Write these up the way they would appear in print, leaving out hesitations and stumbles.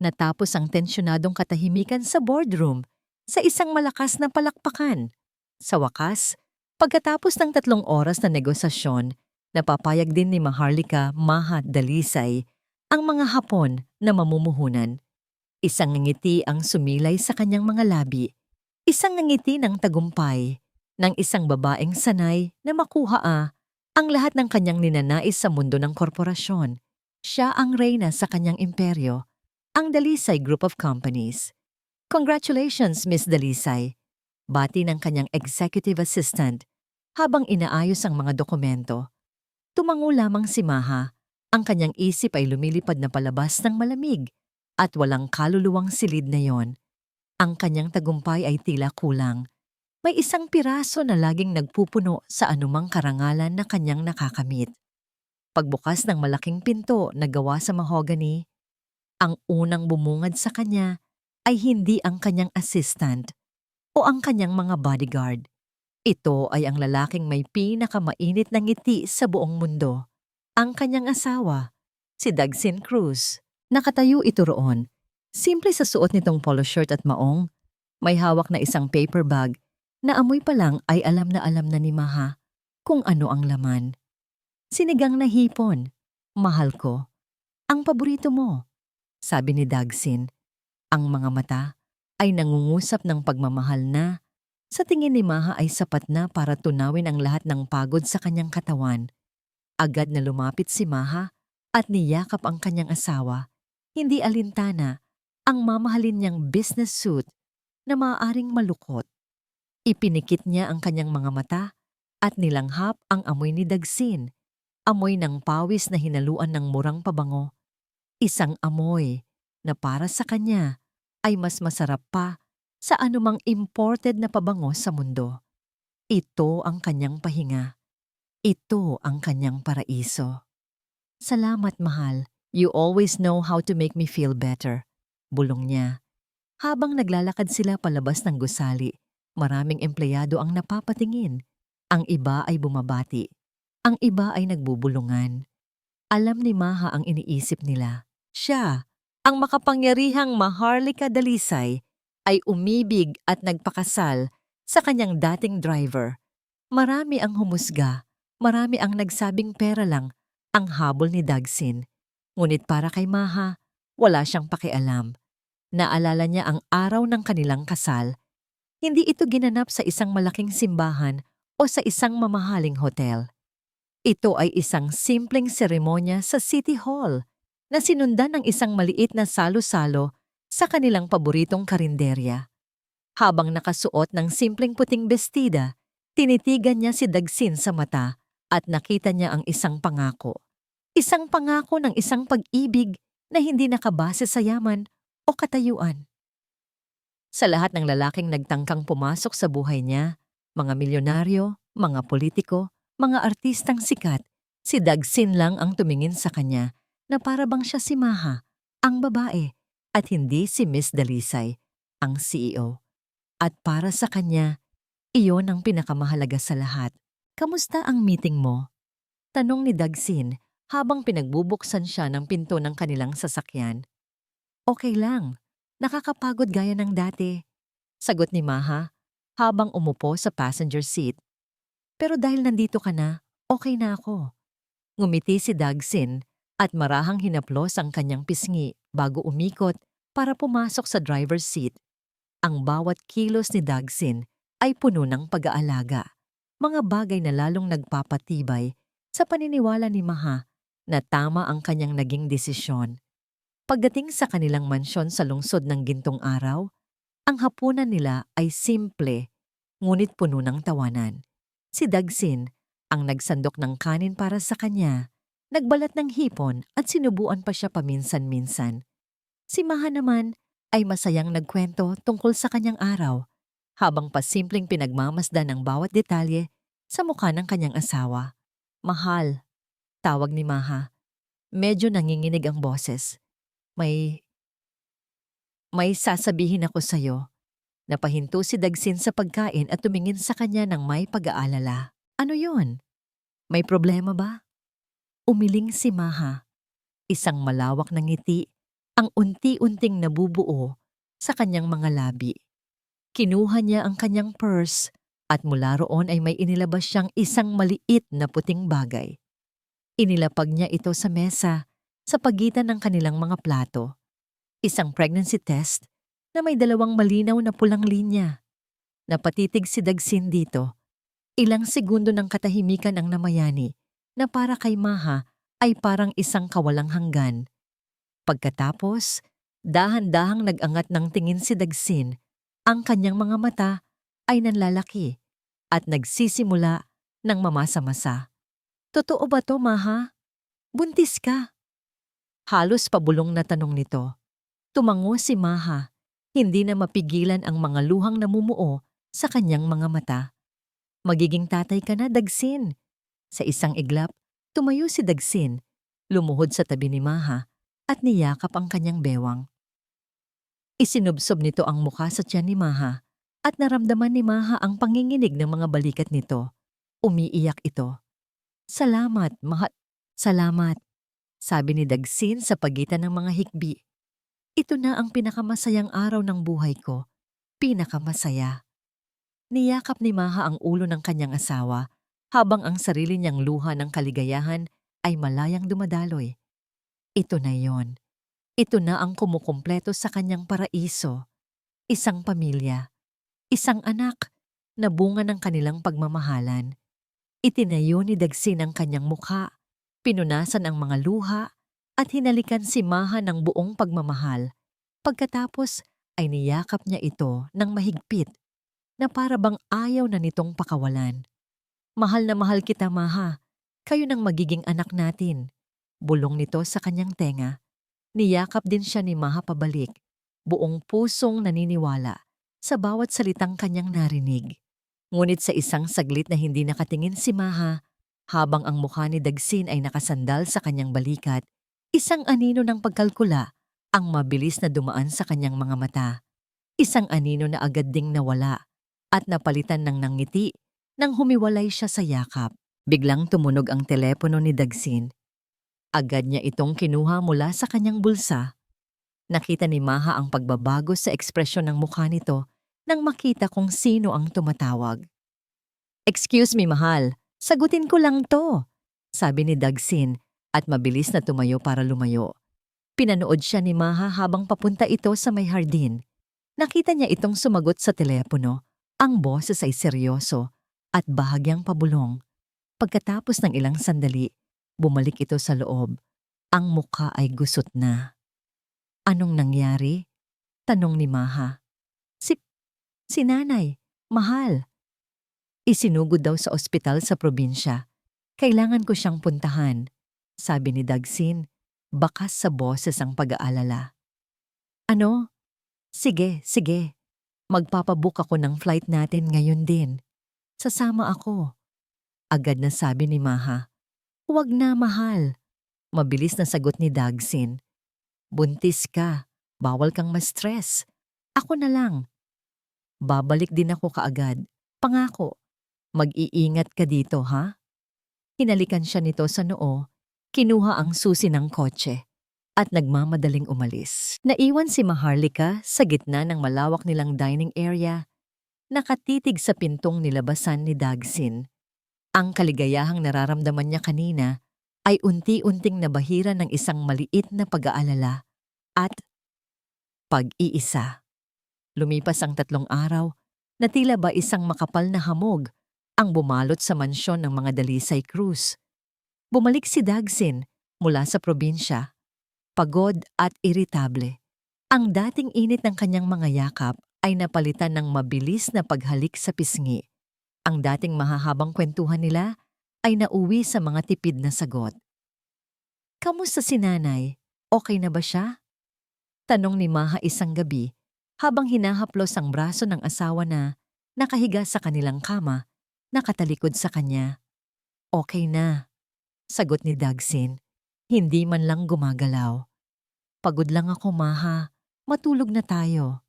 Natapos ang tensyonadong katahimikan sa boardroom sa isang malakas na palakpakan. Sa wakas, pagkatapos ng 3 oras na negosasyon, napapayag din ni Maharlika Maha Dalisay ang mga Hapon na mamumuhunan. Isang ngiti ang sumilay sa kanyang mga labi. Isang ngiti ng tagumpay ng isang babaeng sanay na makuha ang lahat ng kanyang ninanais sa mundo ng korporasyon. Siya ang reyna sa kanyang imperyo, ang Dalisay Group of Companies. Congratulations, Miss Dalisay. Bati ng kanyang executive assistant habang inaayos ang mga dokumento. Tumango lamang si Maha. Ang kanyang isip ay lumilipad na palabas ng malamig at walang kaluluwang silid na yon. Ang kanyang tagumpay ay tila kulang. May isang piraso na laging nagpupuno sa anumang karangalan na kanyang nakakamit. Pagbukas ng malaking pinto na gawa sa mahogany, ang unang bumungad sa kanya ay hindi ang kanyang assistant o ang kanyang mga bodyguard. Ito ay ang lalaking may pinakamainit na ngiti sa buong mundo. Ang kanyang asawa, si Dagsin Cruz. Nakatayo ito roon. Simple sa suot nitong polo shirt at maong, may hawak na isang paper bag na amoy pa lang ay alam na ni Maha kung ano ang laman. Sinigang na hipon. Mahal ko. Ang paborito mo. Sabi ni Dagsin. Ang mga mata ay nangungusap ng pagmamahal na sa tingin ni Maha ay sapat na para tunawin ang lahat ng pagod sa kanyang katawan. Agad na lumapit si Maha at niyakap ang kanyang asawa. Hindi alintana ang mamahalin niyang business suit na maaaring malukot. Ipinikit niya ang kanyang mga mata at nilanghap ang amoy ni Dagsin. Amoy ng pawis na hinaluan ng murang pabango. Isang amoy na para sa kanya ay mas masarap pa sa anumang imported na pabango sa mundo. Ito ang kanyang pahinga. Ito ang kanyang paraiso. Salamat, mahal. You always know how to make me feel better. Bulong niya. Habang naglalakad sila palabas ng gusali, maraming empleyado ang napapatingin. Ang iba ay bumabati. Ang iba ay nagbubulungan. Alam ni Maha ang iniisip nila. Siya, ang makapangyarihang Maharlika Dalisay, ay umibig at nagpakasal sa kanyang dating driver. Marami ang humusga, marami ang nagsabing pera lang ang habol ni Dagsin. Ngunit para kay Maha, wala siyang pakialam. Naalala niya ang araw ng kanilang kasal. Hindi ito ginanap sa isang malaking simbahan o sa isang mamahaling hotel. Ito ay isang simpleng seremonya sa City Hall na sinundan ng isang maliit na salo-salo sa kanilang paboritong karinderya. Habang nakasuot ng simpleng puting bestida, tinitigan niya si Dagsin sa mata at nakita niya ang isang pangako. Isang pangako ng isang pag-ibig na hindi nakabase sa yaman o katayuan. Sa lahat ng lalaking nagtangkang pumasok sa buhay niya, mga milyonaryo, mga politiko, mga artistang sikat, si Dagsin lang ang tumingin sa kanya na para bang siya si Maha, ang babae, at hindi si Miss Dalisay, ang CEO. At para sa kanya, iyon ang pinakamahalaga sa lahat. Kamusta ang meeting mo? Tanong ni Dagsin habang pinagbubuksan siya ng pinto ng kanilang sasakyan. Okay lang, nakakapagod gaya ng dati. Sagot ni Maha habang umupo sa passenger seat. Pero dahil nandito ka na, okay na ako. Ngumiti si Dagsin at marahang hinaplos ang kanyang pisngi bago umikot para pumasok sa driver's seat. Ang bawat kilos ni Dagsin ay puno ng pag-aalaga. Mga bagay na lalong nagpapatibay sa paniniwala ni Maha na tama ang kanyang naging desisyon. Pagdating sa kanilang mansyon sa lungsod ng Gintong Araw, ang hapunan nila ay simple ngunit puno ng tawanan. Si Dagsin ang nagsandok ng kanin para sa kanya, nagbalat ng hipon at sinubuan pa siya paminsan-minsan. Si Maha naman ay masayang nagkwento tungkol sa kanyang araw, habang pasimpleng pinagmamasdan ang bawat detalye sa mukha ng kanyang asawa. Mahal, tawag ni Maha. Medyo nanginginig ang boses. May sasabihin ako sa'yo. Napahinto si Dagsin sa pagkain at tumingin sa kanya ng may pag-aalala. Ano yon? May problema ba? Umiling si Maha. Isang malawak na ngiti ang unti-unting nabubuo sa kanyang mga labi. Kinuha niya ang kanyang purse at mula roon ay may inilabas siyang isang maliit na puting bagay. Inilapag niya ito sa mesa sa pagitan ng kanilang mga plato. Isang pregnancy test na may 2 malinaw na pulang linya. Napatitig si Dagsin dito. Ilang segundo ng katahimikan ang namayani na para kay Maha ay parang isang kawalang hanggan. Pagkatapos, dahan-dahang nag-angat ng tingin si Dagsin. Ang kanyang mga mata ay nanlalaki at nagsisimula ng mamasa-masa. Totoo ba to, Maha? Buntis ka? Halos pabulong na tanong nito. Tumango si Maha. Hindi na mapigilan ang mga luhang namumuo sa kanyang mga mata. Magiging tatay ka na, Dagsin. Sa isang iglap, tumayo si Dagsin, lumuhod sa tabi ni Maha at niyakap ang kanyang bewang. Isinubsob nito ang mukha sa tiyan ni Maha at naramdaman ni Maha ang panginginig ng mga balikat nito. Umiiyak ito. Salamat, Salamat, sabi ni Dagsin sa pagitan ng mga hikbi. Ito na ang pinakamasayang araw ng buhay ko. Pinakamasaya. Niyakap ni Maha ang ulo ng kanyang asawa habang ang sarili niyang luha ng kaligayahan ay malayang dumadaloy. Ito na yon. Ito na ang kumukumpleto sa kanyang paraiso. Isang pamilya. Isang anak na bunga ng kanilang pagmamahalan. Itinayo ni Dagsin ang kanyang mukha, pinunasan ang mga luha at hinalikan si Maha ng buong pagmamahal. Pagkatapos ay niyakap niya ito ng mahigpit na para bang ayaw na nitong pakawalan. Mahal na mahal kita, Maha. Kayo nang magiging anak natin. Bulong nito sa kanyang tenga. Niyakap din siya ni Maha pabalik, buong pusong naniniwala sa bawat salitang kanyang narinig. Ngunit sa isang saglit na hindi nakatingin si Maha, habang ang mukha ni Dagsin ay nakasandal sa kanyang balikat, isang anino ng pagkalkula ang mabilis na dumaan sa kanyang mga mata. Isang anino na agad ding nawala at napalitan ng nangiti nang humiwalay siya sa yakap. Biglang tumunog ang telepono ni Dagsin. Agad niya itong kinuha mula sa kanyang bulsa. Nakita ni Maha ang pagbabago sa ekspresyon ng mukha nito nang makita kung sino ang tumatawag. Excuse me, mahal. Sagutin ko lang to, sabi ni Dagsin at mabilis na tumayo para lumayo. Pinanood siya ni Maha habang papunta ito sa may hardin. Nakita niya itong sumagot sa telepono. Ang boses ay seryoso at bahagyang pabulong. Pagkatapos ng ilang sandali, bumalik ito sa loob. Ang mukha ay gusot na. Anong nangyari? Tanong ni Maha. Si nanay, mahal. Isinugod daw sa ospital sa probinsya. Kailangan ko siyang puntahan, sabi ni Dagsin, bakas sa boses ang pag-aalala. Ano? Sige. Magpapabook ako ng flight natin ngayon din. Sasama ako. Agad na sabi ni Maha. Huwag na, mahal. Mabilis na sagot ni Dagsin. Buntis ka. Bawal kang ma-stress. Ako na lang. Babalik din ako kaagad. Pangako. Mag-iingat ka dito, ha? Hinalikan siya nito sa noo, kinuha ang susi ng kotse, at nagmamadaling umalis. Naiwan si Maharlika sa gitna ng malawak nilang dining area, nakatitig sa pintong nilabasan ni Dagsin. Ang kaligayahang nararamdaman niya kanina ay unti-unting nabahira ng isang maliit na pag-aalala at pag-iisa. Lumipas ang 3 araw na tila ba isang makapal na hamog ang bumalot sa mansyon ng mga Dalisay Cruz. Bumalik si Dagsin mula sa probinsya, pagod at iritable. Ang dating init ng kanyang mga yakap ay napalitan ng mabilis na paghalik sa pisngi. Ang dating mahahabang kwentuhan nila ay nauwi sa mga tipid na sagot. Kamusta si nanay? Okay na ba siya? Tanong ni Maha isang gabi habang hinahaplos ang braso ng asawa na nakahiga sa kanilang kama, nakatalikod sa kanya. Okay na, sagot ni Dagsin, hindi man lang gumagalaw. Pagod lang ako, Maha. Matulog na tayo.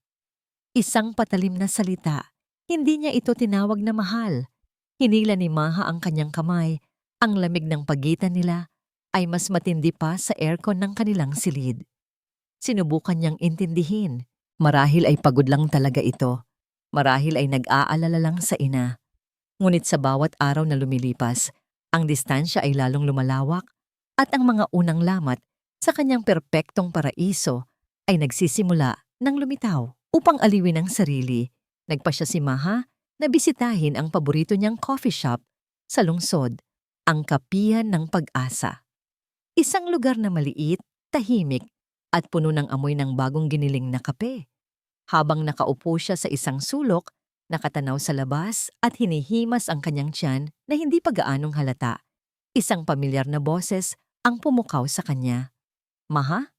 Isang patalim na salita. Hindi niya ito tinawag na mahal. Hinila ni Maha ang kanyang kamay. Ang lamig ng pagitan nila ay mas matindi pa sa aircon ng kanilang silid. Sinubukan niyang intindihin. Marahil ay pagod lang talaga ito. Marahil ay nag-aalala lang sa ina. Ngunit sa bawat araw na lumilipas, ang distansya ay lalong lumalawak at ang mga unang lamat sa kanyang perpektong paraiso ay nagsisimula ng lumitaw. Upang aliwin ang sarili, nagpa siya si Maha na bisitahin ang paborito niyang coffee shop sa lungsod, ang Kapihan ng Pag-asa. Isang lugar na maliit, tahimik at puno ng amoy ng bagong giniling na kape. Habang nakaupo siya sa isang sulok, nakatanaw sa labas at hinihimas ang kanyang tiyan na hindi pa gaanong halata. Isang pamilyar na boses ang pumukaw sa kanya. Maha?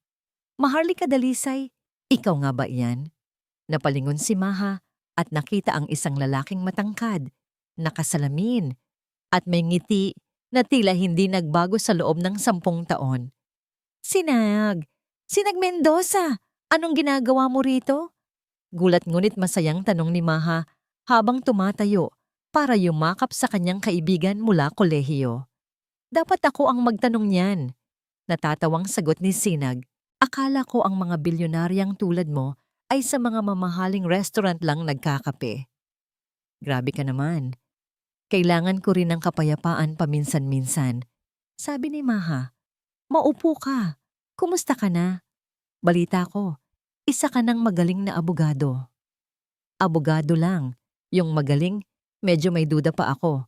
Maharlika Dalisay, ikaw nga ba iyan? Napalingon si Maha at nakita ang isang lalaking matangkad, nakasalamin, at may ngiti na tila hindi nagbago sa loob ng 10 taon. Sinag! Sinag Mendoza! Anong ginagawa mo rito? Gulat ngunit masayang tanong ni Maha habang tumatayo para yumakap sa kanyang kaibigan mula kolehiyo. Dapat ako ang magtanong niyan. Natatawang sagot ni Sinag. Akala ko ang mga bilyonaryang tulad mo ay sa mga mamahaling restaurant lang nagkakape. Grabe ka naman. Kailangan ko rin ng kapayapaan paminsan-minsan. Sabi ni Maha, maupo ka. Kumusta ka na? Balita ko, isa ka ng magaling na abogado. Abogado lang. Yung magaling, medyo may duda pa ako.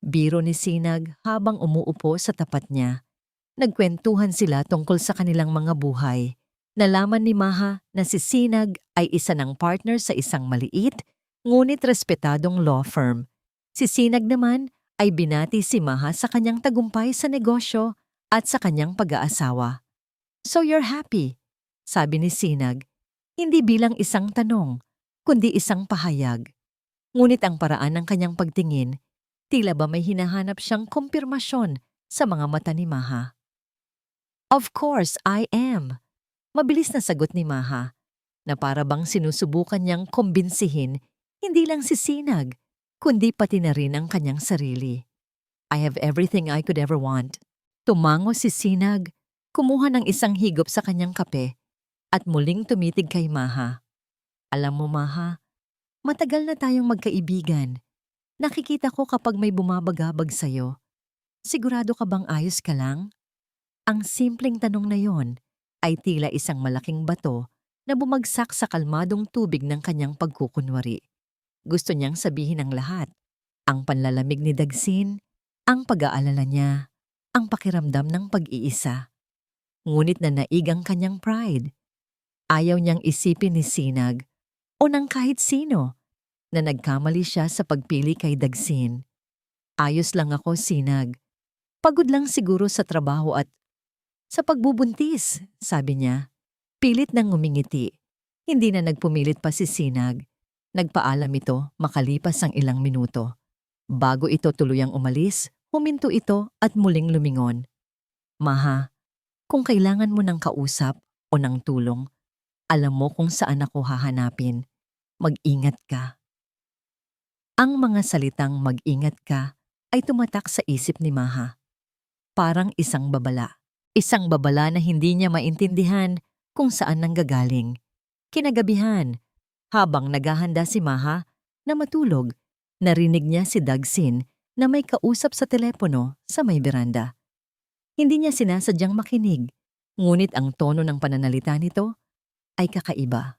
Biro ni Sinag habang umuupo sa tapat niya. Nagkwentuhan sila tungkol sa kanilang mga buhay. Nalaman ni Maha na si Sinag ay isa ng partner sa isang maliit, ngunit respetadong law firm. Si Sinag naman ay binati si Maha sa kanyang tagumpay sa negosyo at sa kanyang pag-aasawa. So you're happy? Sabi ni Sinag, hindi bilang isang tanong, kundi isang pahayag. Ngunit ang paraan ng kanyang pagtingin, tila ba may hinahanap siyang kumpirmasyon sa mga mata ni Maha. Of course, I am. Mabilis na sagot ni Maha, na para bang sinusubukan niyang kumbinsihin hindi lang si Sinag, kundi pati na rin ang kanyang sarili. I have everything I could ever want. Tumango si Sinag, kumuha ng isang higop sa kanyang kape, at muling tumitig kay Maha. Alam mo Maha, matagal na tayong magkaibigan. Nakikita ko kapag may bumabagabag sa'yo. Sigurado ka bang ayos ka lang? Ang simpleng tanong na yon ay tila isang malaking bato na bumagsak sa kalmadong tubig ng kanyang pagkukunwari. Gusto niyang sabihin ang lahat. Ang panlalamig ni Dagsin, ang pag-aalala niya, ang pakiramdam ng pag-iisa. Ngunit nanaig ang kanyang pride. Ayaw niyang isipin ni Sinag o ng kahit sino na nagkamali siya sa pagpili kay Dagsin. Ayos lang ako, Sinag. Pagod lang siguro sa trabaho at sa pagbubuntis, sabi niya. Pilit nang ngumingiti. Hindi na nagpumilit pa si Sinag. Nagpaalam ito makalipas ang ilang minuto. Bago ito tuluyang umalis, huminto ito at muling lumingon. Maha, kung kailangan mo ng kausap o ng tulong, alam mo kung saan ako hahanapin. Mag-ingat ka. Ang mga salitang mag-ingat ka ay tumatak sa isip ni Maha. Parang isang babala. Isang babala na hindi niya maintindihan kung saan nanggagaling. Kinagabihan, habang naghahanda si Maha na matulog, narinig niya si Dagsin na may kausap sa telepono sa may beranda. Hindi niya sinasadyang makinig, ngunit ang tono ng pananalita nito ay kakaiba.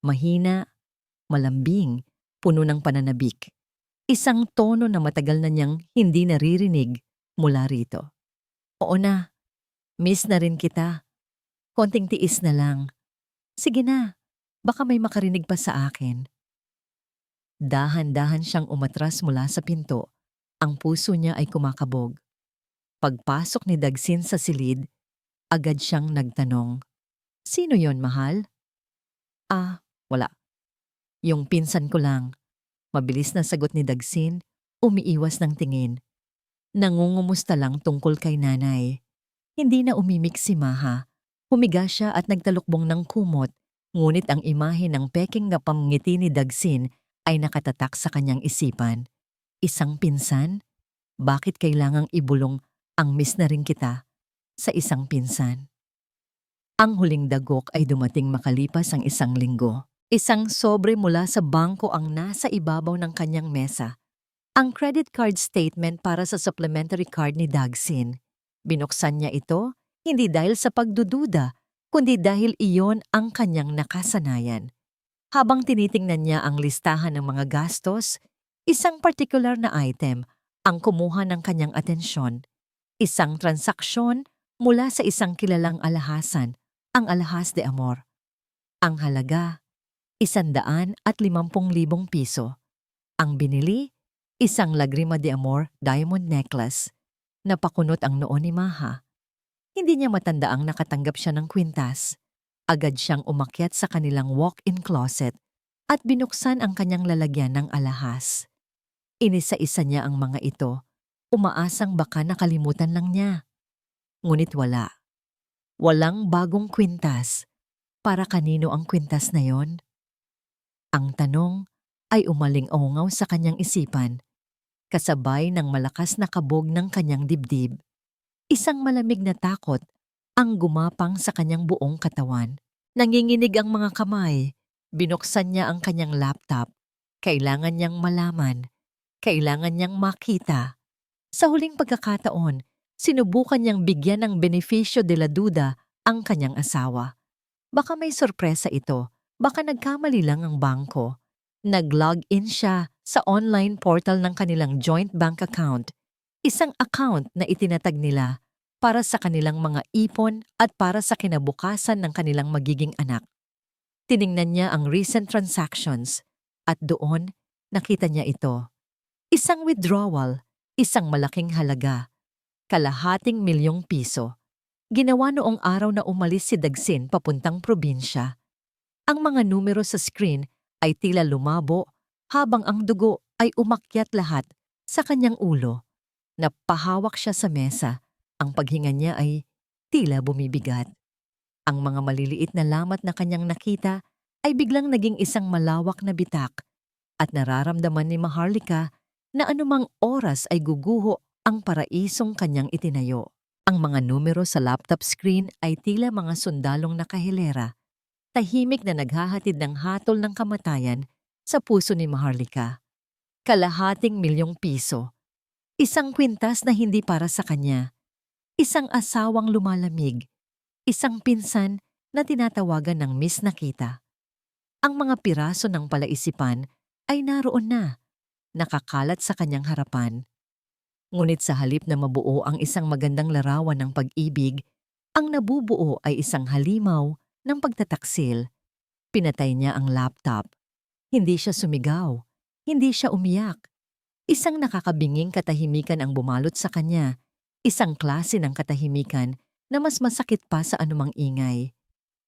Mahina, malambing, puno ng pananabik. Isang tono na matagal na niyang hindi naririnig mula rito. Oo na, miss na rin kita. Konting tiis na lang. Sige na, baka may makarinig pa sa akin. Dahan-dahan siyang umatras mula sa pinto. Ang puso niya ay kumakabog. Pagpasok ni Dagsin sa silid, agad siyang nagtanong. Sino yon, mahal? Wala. Yung pinsan ko lang. Mabilis na sagot ni Dagsin, umiiwas ng tingin. Nangungumusta lang tungkol kay nanay. Hindi na umimik si Maha. Humiga siya at nagtalukbong ng kumot, ngunit ang imahe ng peking na pamngiti ni Dagsin ay nakatatak sa kanyang isipan. Isang pinsan? Bakit kailangang ibulong ang miss na rin kita sa isang pinsan? Ang huling dagok ay dumating makalipas ang 1 linggo. Isang sobre mula sa bangko ang nasa ibabaw ng kanyang mesa. Ang credit card statement para sa supplementary card ni Dagsin. Binuksan niya ito, hindi dahil sa pagdududa, kundi dahil iyon ang kanyang nakasanayan. Habang tinitingnan niya ang listahan ng mga gastos, isang partikular na item ang kumuha ng kanyang atensyon. Isang transaksyon mula sa isang kilalang alhasan, ang Alhas de Amor. Ang halaga, 150,000 piso. Ang binili, isang Lagrima de Amor diamond necklace. Napakunot ang noo ni Maha. Hindi niya matandaang nakatanggap siya ng kwintas. Agad siyang umakyat sa kanilang walk-in closet at binuksan ang kanyang lalagyan ng alahas. Inisa-isa niya ang mga ito, umaasang baka nakalimutan lang niya. Ngunit wala. Walang bagong kwintas. Para kanino ang kwintas na yon? Ang tanong ay umaling-ungaw sa kanyang isipan, kasabay ng malakas na kabog ng kanyang dibdib. Isang malamig na takot ang gumapang sa kanyang buong katawan. Nanginginig ang mga kamay. Binuksan niya ang kanyang laptop. Kailangan niyang malaman. Kailangan niyang makita. Sa huling pagkakataon, sinubukan niyang bigyan ng benepisyo de la duda ang kanyang asawa. Baka may sorpresa ito. Baka nagkamali lang ang bangko. Nag-log in siya sa online portal ng kanilang joint bank account. Isang account na itinatag nila para sa kanilang mga ipon at para sa kinabukasan ng kanilang magiging anak. Tiningnan niya ang recent transactions at doon nakita niya ito. Isang withdrawal, isang malaking halaga, ₱250,000. Ginawa noong araw na umalis si Dagsin papuntang probinsya. Ang mga numero sa screen ay tila lumabo habang ang dugo ay umakyat lahat sa kanyang ulo. Napahawak siya sa mesa. Ang paghinga niya ay tila bumibigat. Ang mga maliliit na lamat na kanyang nakita ay biglang naging isang malawak na bitak at nararamdaman ni Maharlika na anumang oras ay guguho ang paraisong kanyang itinayo. Ang mga numero sa laptop screen ay tila mga sundalong nakahilera, tahimik na naghahatid ng hatol ng kamatayan sa puso ni Maharlika. ₱250,000. Isang kwintas na hindi para sa kanya. Isang asawang lumalamig. Isang pinsan na tinatawagan ng Miss Nakita. Ang mga piraso ng palaisipan ay naroon na, nakakalat sa kanyang harapan. Ngunit sa halip na mabuo ang isang magandang larawan ng pag-ibig, ang nabubuo ay isang halimaw ng pagtataksil. Pinatay niya ang laptop. Hindi siya sumigaw. Hindi siya umiyak. Isang nakakabinging katahimikan ang bumalot sa kanya. Isang klase ng katahimikan na mas masakit pa sa anumang ingay.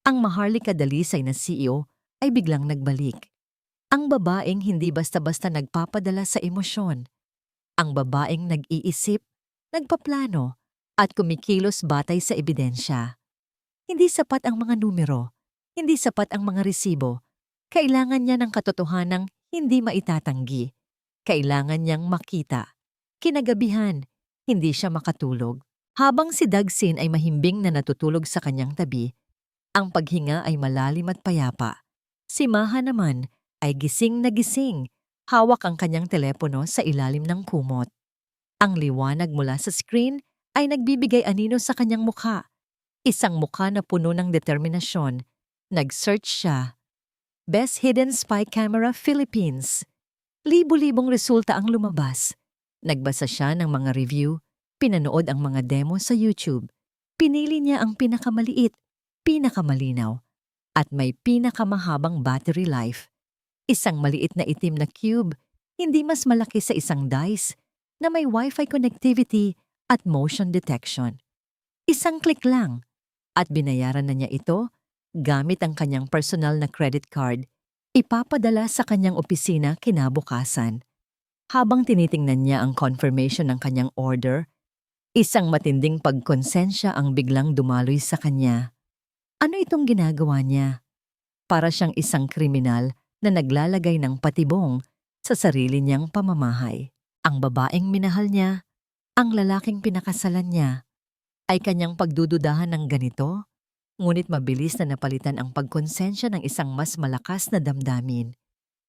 Ang Maharlika Dalisay na CEO ay biglang nagbalik. Ang babaeng hindi basta-basta nagpapadala sa emosyon. Ang babaeng nag-iisip, nagpaplano, at kumikilos batay sa ebidensya. Hindi sapat ang mga numero, hindi sapat ang mga resibo. Kailangan niya ng katotohanang hindi maitatanggi. Kailangan niyang makita. Kinagabihan, hindi siya makatulog. Habang si Dagsin ay mahimbing na natutulog sa kanyang tabi, ang paghinga ay malalim at payapa. Si Maha naman ay gising na gising. Hawak ang kanyang telepono sa ilalim ng kumot. Ang liwanag mula sa screen ay nagbibigay anino sa kanyang mukha. Isang mukha na puno ng determinasyon. Nag-search siya. Best Hidden Spy Camera Philippines. Libo-libong resulta ang lumabas. Nagbasa siya ng mga review, pinanood ang mga demo sa YouTube. Pinili niya ang pinakamaliit, pinakamalinaw, at may pinakamahabang battery life. Isang maliit na itim na cube, hindi mas malaki sa isang dice, na may Wi-Fi connectivity at motion detection. Isang click lang, at binayaran na niya ito gamit ang kanyang personal na credit card, ipapadala sa kanyang opisina kinabukasan. Habang tinitingnan niya ang confirmation ng kanyang order, isang matinding pagkonsensya ang biglang dumaloy sa kanya. Ano itong ginagawa niya? Para siyang isang kriminal na naglalagay ng patibong sa sarili niyang pamamahay. Ang babaeng minahal niya, ang lalaking pinakasalan niya, ay kanyang pagdududahan ng ganito? Ngunit mabilis na napalitan ang pagkonsensya ng isang mas malakas na damdamin.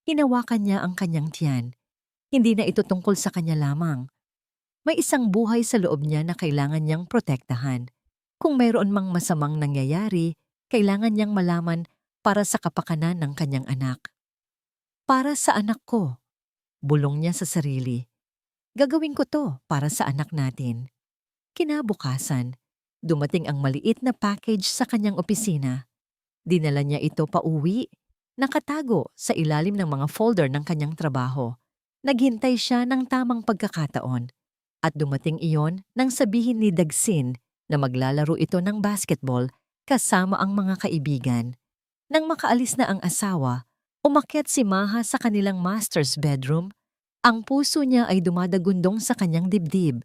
Hinawakan niya ang kanyang tiyan. Hindi na ito tungkol sa kanya lamang. May isang buhay sa loob niya na kailangan niyang protektahan. Kung mayroon mang masamang nangyayari, kailangan niyang malaman para sa kapakanan ng kanyang anak. Para sa anak ko, bulong niya sa sarili. Gagawin ko to para sa anak natin. Kinabukasan, dumating ang maliit na package sa kanyang opisina. Dinala niya ito pauwi, nakatago sa ilalim ng mga folder ng kanyang trabaho. Naghintay siya ng tamang pagkakataon. At dumating iyon nang sabihin ni Dagsin na maglalaro ito ng basketball kasama ang mga kaibigan. Nang makaalis na ang asawa, umakyat si Maha sa kanilang master's bedroom. Ang puso niya ay dumadagundong sa kanyang dibdib.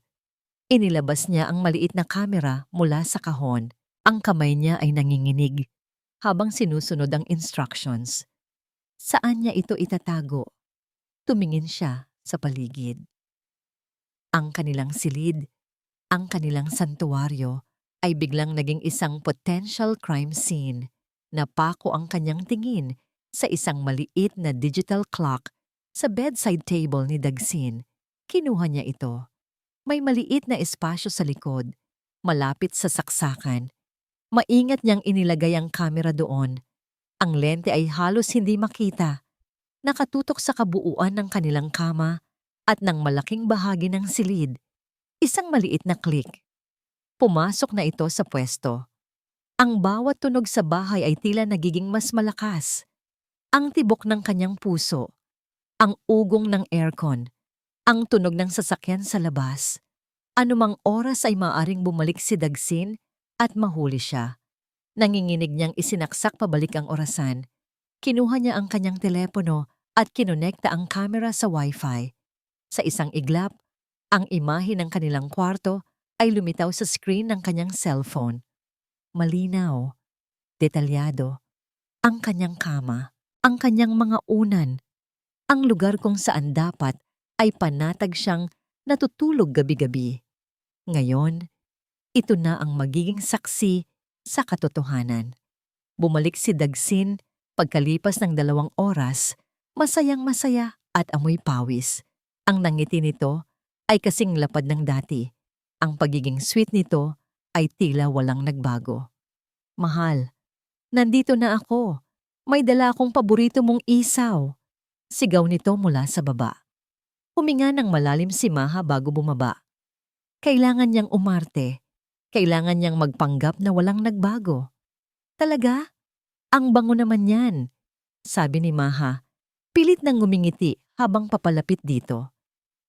Inilabas niya ang maliit na kamera mula sa kahon. Ang kamay niya ay nanginginig habang sinusunod ang instructions. Saan niya ito itatago? Tumingin siya sa paligid. Ang kanilang silid, ang kanilang santuwaryo ay biglang naging isang potential crime scene. Napako ang kanyang tingin sa isang maliit na digital clock sa bedside table ni Dagsin. Kinuha niya ito. May maliit na espasyo sa likod, malapit sa saksakan. Maingat niyang inilagay ang kamera doon. Ang lente ay halos hindi makita. Nakatutok sa kabuuan ng kanilang kama at ng malaking bahagi ng silid. Isang maliit na click. Pumasok na ito sa pwesto. Ang bawat tunog sa bahay ay tila nagiging mas malakas. Ang tibok ng kanyang puso, ang ugong ng aircon, ang tunog ng sasakyan sa labas. Anumang oras ay maaring bumalik si Dagsin at mahuli siya. Nanginginig niyang isinaksak pabalik ang orasan. Kinuha niya ang kanyang telepono at kinonekta ang kamera sa Wi-Fi. Sa isang iglap, ang imahe ng kanilang kwarto ay lumitaw sa screen ng kanyang cellphone. Malinaw, detalyado, ang kanyang kama, ang kanyang mga unan, ang lugar kung saan dapat ay panatag siyang natutulog gabi-gabi. Ngayon, ito na ang magiging saksi sa katotohanan. Bumalik si Dagsin pagkalipas ng 2 oras, masayang-masaya at amoy pawis. Ang nangiti nito ay kasing lapad ng dati. Ang pagiging sweet nito ay tila walang nagbago. Mahal, nandito na ako. May dala akong paborito mong isaw. Sigaw nito mula sa baba. Huminga ng malalim si Maha bago bumaba. Kailangan niyang umarte. Kailangan niyang magpanggap na walang nagbago. Talaga? Ang bango naman yan, sabi ni Maha. Pilit nang ngumingiti habang papalapit dito.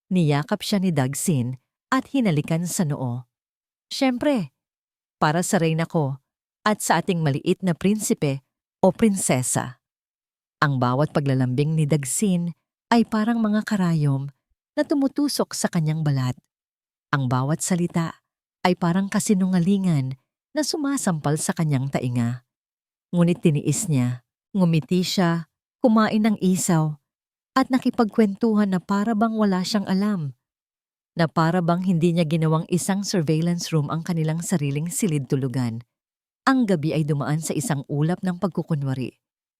Niyakap siya ni Dagsin at hinalikan sa noo. Siyempre, para sa reyna ko at sa ating maliit na prinsipe o prinsesa. Ang bawat paglalambing ni Dagsin ay parang mga karayom na tumutusok sa kanyang balat. Ang bawat salita ay parang kasinungalingan na sumasampal sa kanyang tainga. Ngunit tiniis niya, ngumiti siya, kumain ng isaw, at nakipagkwentuhan na para bang wala siyang alam. Na para bang hindi niya ginawang isang surveillance room ang kanilang sariling silid tulugan. Ang gabi ay dumaan sa isang ulap ng pagkukunwari.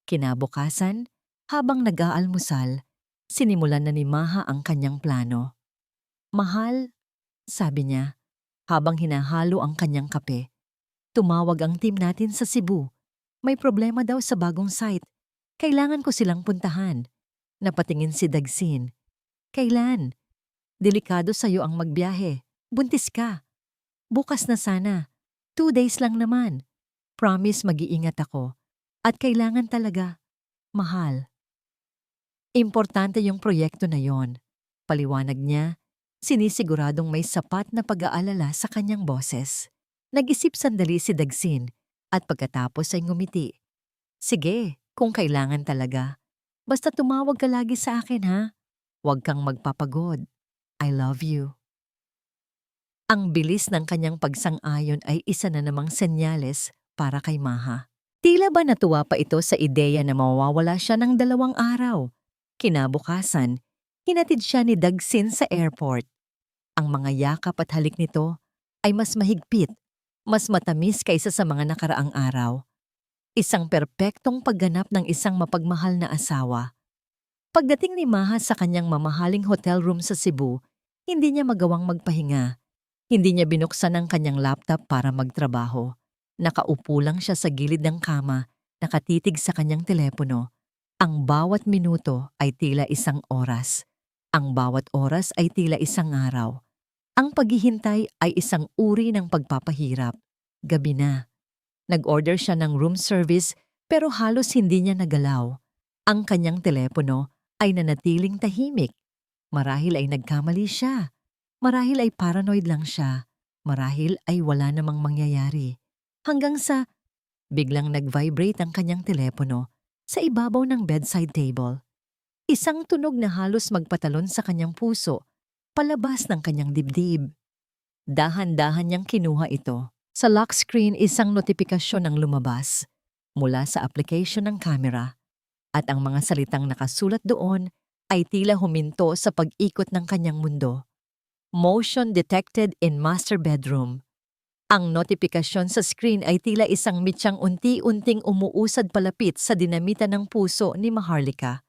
Kinabukasan, habang nag-aalmusal, sinimulan na ni Maha ang kanyang plano. Mahal, sabi niya, habang hinahalo ang kanyang kape. Tumawag ang team natin sa Cebu. May problema daw sa bagong site. Kailangan ko silang puntahan. Napatingin si Dagsin. Kailan? Delikado sa'yo ang magbiyahe. Buntis ka. Bukas na sana. 2 days lang naman. Promise mag-iingat ako. At kailangan talaga. Mahal. Importante yung proyekto na yon. Paliwanag niya, sinisiguradong may sapat na pag-aalala sa kanyang boses. Nag-isip sandali si Dagsin at pagkatapos ay ngumiti. Sige, kung kailangan talaga. Basta tumawag ka lagi sa akin ha. Huwag kang magpapagod. I love you. Ang bilis ng kanyang pagsang-ayon ay isa na namang senyales para kay Maha. Tila ba natuwa pa ito sa ideya na mawawala siya ng 2 araw. Kinabukasan, hinatid siya ni Dagsin sa airport. Ang mga yakap at halik nito ay mas mahigpit, Mas matamis kaysa sa mga nakaraang araw. Isang perpektong pagganap ng isang mapagmahal na asawa. Pagdating ni Maha sa kanyang mamahaling hotel room sa Cebu, hindi niya magawang magpahinga. Hindi niya binuksan ang kanyang laptop para magtrabaho. Nakaupo lang siya sa gilid ng kama, nakatitig sa kanyang telepono. Ang bawat minuto ay tila isang oras. Ang bawat oras ay tila isang araw. Ang paghihintay ay isang uri ng pagpapahirap. Gabi na. Nag-order siya ng room service pero halos hindi niya nagalaw. Ang kanyang telepono ay nanatiling tahimik. Marahil ay nagkamali siya. Marahil ay paranoid lang siya. Marahil ay wala namang mangyayari. Hanggang sa biglang nag-vibrate ang kanyang telepono sa ibabaw ng bedside table. Isang tunog na halos magpatalon sa kanyang puso, palabas ng kanyang dibdib. Dahan-dahan niyang kinuha ito. Sa lock screen, isang notifikasyon ang lumabas mula sa application ng camera at ang mga salitang nakasulat doon ay tila huminto sa pag-ikot ng kanyang mundo. Motion detected in master bedroom. Ang notifikasyon sa screen ay tila isang mitsang unti-unting umuusad palapit sa dinamita ng puso ni Maharlika.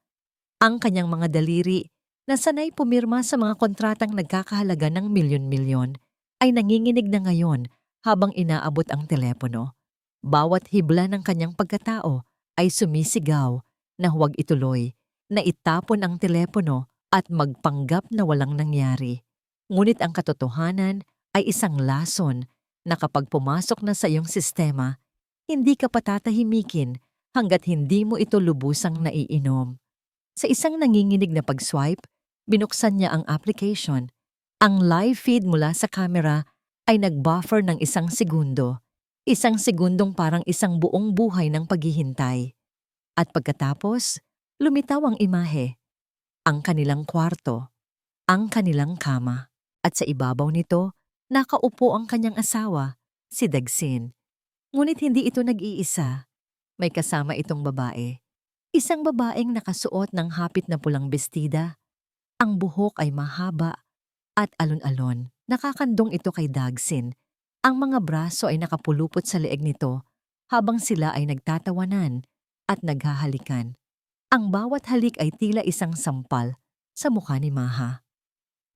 Ang kanyang mga daliri na sanay pumirma sa mga kontratang nagkakahalaga ng milyon-milyon ay nanginginig na ngayon habang inaabot ang telepono. Bawat hibla ng kanyang pagkatao ay sumisigaw na huwag ituloy, na itapon ang telepono at magpanggap na walang nangyari. Ngunit ang katotohanan ay isang lason na kapag pumasok na sa iyong sistema, hindi ka patatahimikin hanggat hindi mo ito lubusang naiinom. Sa isang nanginginig na pag-swipe, binuksan niya ang application. Ang live feed mula sa camera ay nag-buffer ng 1 segundo. 1 segundong parang isang buong buhay ng paghihintay. At pagkatapos, lumitaw ang imahe. Ang kanilang kwarto, ang kanilang kama. At sa ibabaw nito, nakaupo ang kanyang asawa, si Dagsin. Ngunit hindi ito nag-iisa. May kasama itong babae. Isang babaeng nakasuot ng hapit na pulang bestida. Ang buhok ay mahaba at alon-alon. Nakakandong ito kay Dagsin. Ang mga braso ay nakapulupot sa leeg nito habang sila ay nagtatawanan at naghahalikan. Ang bawat halik ay tila isang sampal sa mukha ni Maha.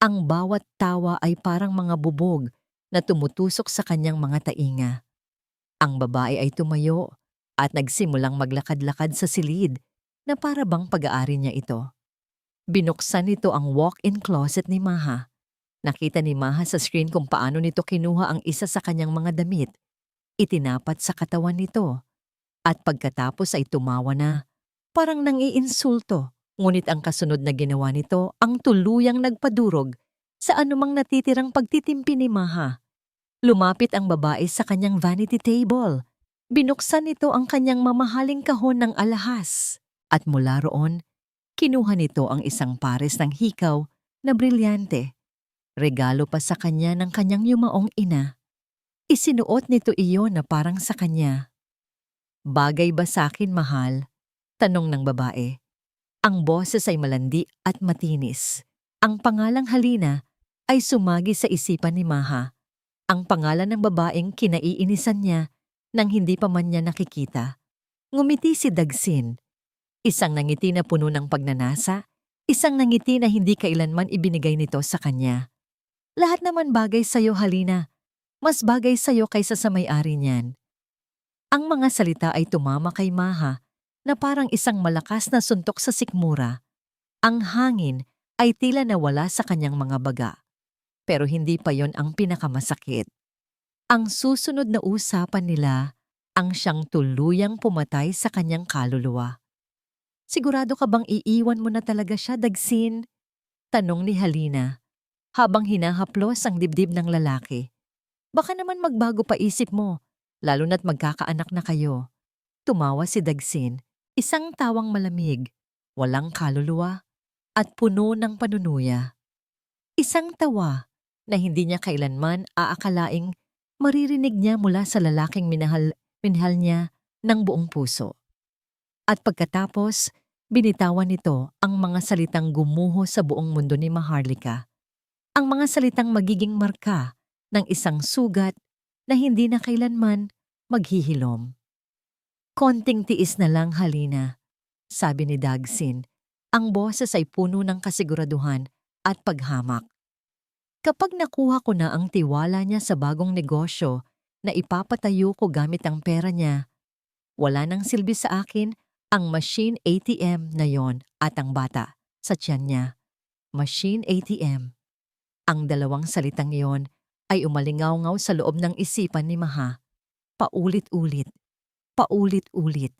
Ang bawat tawa ay parang mga bubog na tumutusok sa kanyang mga tainga. Ang babae ay tumayo at nagsimulang maglakad-lakad sa silid na para bang pag-aari niya ito. Binuksan nito ang walk-in closet ni Maha. Nakita ni Maha sa screen kung paano nito kinuha ang isa sa kanyang mga damit. Itinapat sa katawan nito. At pagkatapos ay tumawa na, parang nang-iinsulto. Ngunit ang kasunod na ginawa nito ang tuluyang nagpadurog sa anumang natitirang pagtitimpi ni Maha. Lumapit ang babae sa kanyang vanity table. Binuksan nito ang kanyang mamahaling kahon ng alahas. At mula roon, kinuha nito ang isang pares ng hikaw na brilyante. Regalo pa sa kanya ng kanyang yumaong ina. Isinuot nito iyon na parang sa kanya. Bagay ba sa akin, mahal? Tanong ng babae. Ang boses ay malandi at matinis. Ang pangalang Halina ay sumagi sa isipan ni Maha. Ang pangalan ng babaeng kinaiinisan niya nang hindi pa man niya nakikita. Ngumiti si Dagsin. Isang nangiti na puno ng pagnanasa, isang nangiti na hindi kailanman ibinigay nito sa kanya. Lahat naman bagay sa'yo, Halina. Mas bagay sa'yo kaysa sa may-ari niyan. Ang mga salita ay tumama kay Maha na parang isang malakas na suntok sa sikmura. Ang hangin ay tila nawala sa kanyang mga baga. Pero hindi pa yon ang pinakamasakit. Ang susunod na usapan nila ang siyang tuluyang pumatay sa kanyang kaluluwa. Sigurado ka bang iiwan mo na talaga siya, Dagsin? Tanong ni Halina habang hinahaplos ang dibdib ng lalaki. Baka naman magbago pa isip mo, lalo na't magkakaanak na kayo. Tumawa si Dagsin, isang tawang malamig, walang kaluluwa, at puno ng panunuya. Isang tawa na hindi niya kailanman aakalaing maririnig niya mula sa lalaking minahal niya ng buong puso. At pagkatapos, binitawan nito ang mga salitang gumuho sa buong mundo ni Maharlika. Ang mga salitang magiging marka ng isang sugat na hindi na kailanman maghihilom. "Konting tiis na lang, Halina," sabi ni Dagsin. Ang boses ay puno ng kasiguraduhan at paghamak. "Kapag nakuha ko na ang tiwala niya sa bagong negosyo na ipapatayo ko gamit ang pera niya, wala nang silbi sa akin ang machine ATM na yon at ang bata sa tiyan niya. Machine ATM. Ang dalawang salitang yon ay umalingaw-ngaw sa loob ng isipan ni Maha. Paulit-ulit, paulit-ulit.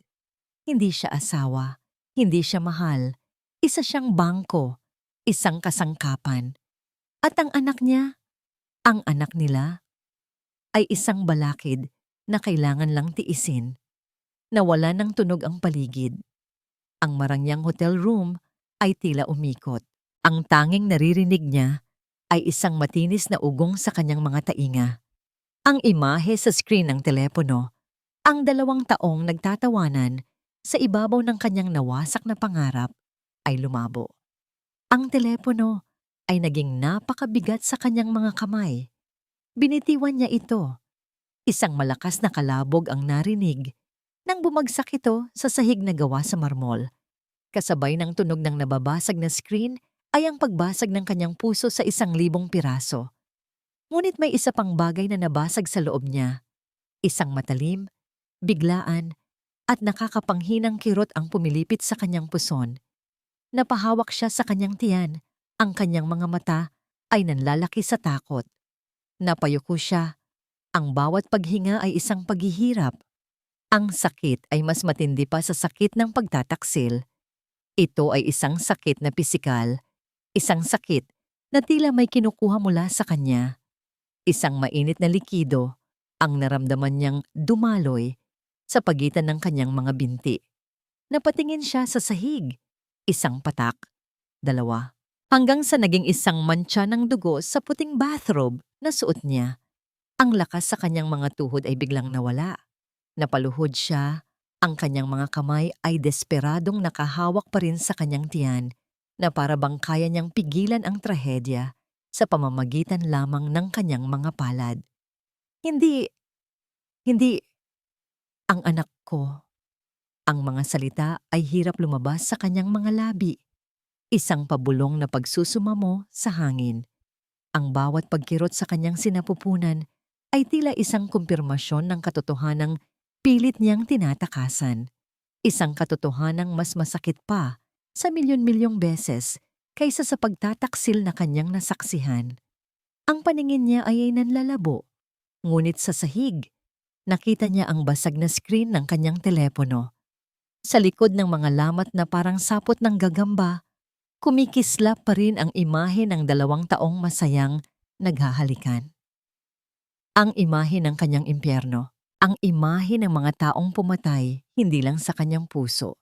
Hindi siya asawa, hindi siya mahal. Isa siyang bangko, isang kasangkapan. At ang anak niya, ang anak nila, ay isang balakid na kailangan lang tiisin. Nawala ng tunog ang paligid. Ang marangyang hotel room ay tila umikot. Ang tanging naririnig niya ay isang matinis na ugong sa kanyang mga tainga. Ang imahe sa screen ng telepono, ang 2 taong nagtatawanan sa ibabaw ng kanyang nawasak na pangarap ay lumabo. Ang telepono ay naging napakabigat sa kanyang mga kamay. Binitiwan niya ito. Isang malakas na kalabog ang narinig nang bumagsak ito sa sahig na gawa sa marmol. Kasabay ng tunog ng nababasag na screen ay ang pagbasag ng kanyang puso sa 1,000 piraso. Ngunit may isa pang bagay na nabasag sa loob niya. Isang matalim, biglaan, at nakakapanghinang kirot ang pumilipit sa kanyang puson. Napahawak siya sa kanyang tiyan. Ang kanyang mga mata ay nanlalaki sa takot. Napayuko siya. Ang bawat paghinga ay isang paghihirap. Ang sakit ay mas matindi pa sa sakit ng pagtataksil. Ito ay isang sakit na pisikal. Isang sakit na tila may kinukuha mula sa kanya. Isang mainit na likido ang naramdaman niyang dumaloy sa pagitan ng kanyang mga binti. Napatingin siya sa sahig. Isang patak, 2, hanggang sa naging isang mantsa ng dugo sa puting bathrobe na suot niya. Ang lakas sa kanyang mga tuhod ay biglang nawala. Napaluhod siya, ang kanyang mga kamay ay desperadong nakahawak pa rin sa kanyang tiyan na para bang kaya niyang pigilan ang trahedya sa pamamagitan lamang ng kanyang mga palad. Hindi, ang anak ko. Ang mga salita ay hirap lumabas sa kanyang mga labi. Isang pabulong na pagsusumamo sa hangin. Ang bawat pagkirot sa kanyang sinapupunan ay tila isang kumpirmasyon ng katotohanang pilit niyang tinatakasan. Isang katotohanang mas masakit pa sa milyon-milyong beses kaysa sa pagtataksil na kanyang nasaksihan. Ang paningin niya ay nanlalabo, ngunit sa sahig, nakita niya ang basag na screen ng kanyang telepono. Sa likod ng mga lamat na parang sapot ng gagamba, kumikislap pa rin ang imahe ng 2 taong masayang naghahalikan. Ang imahe ng kanyang impyerno, ang imahe ng mga taong pumatay hindi lang sa kanyang puso,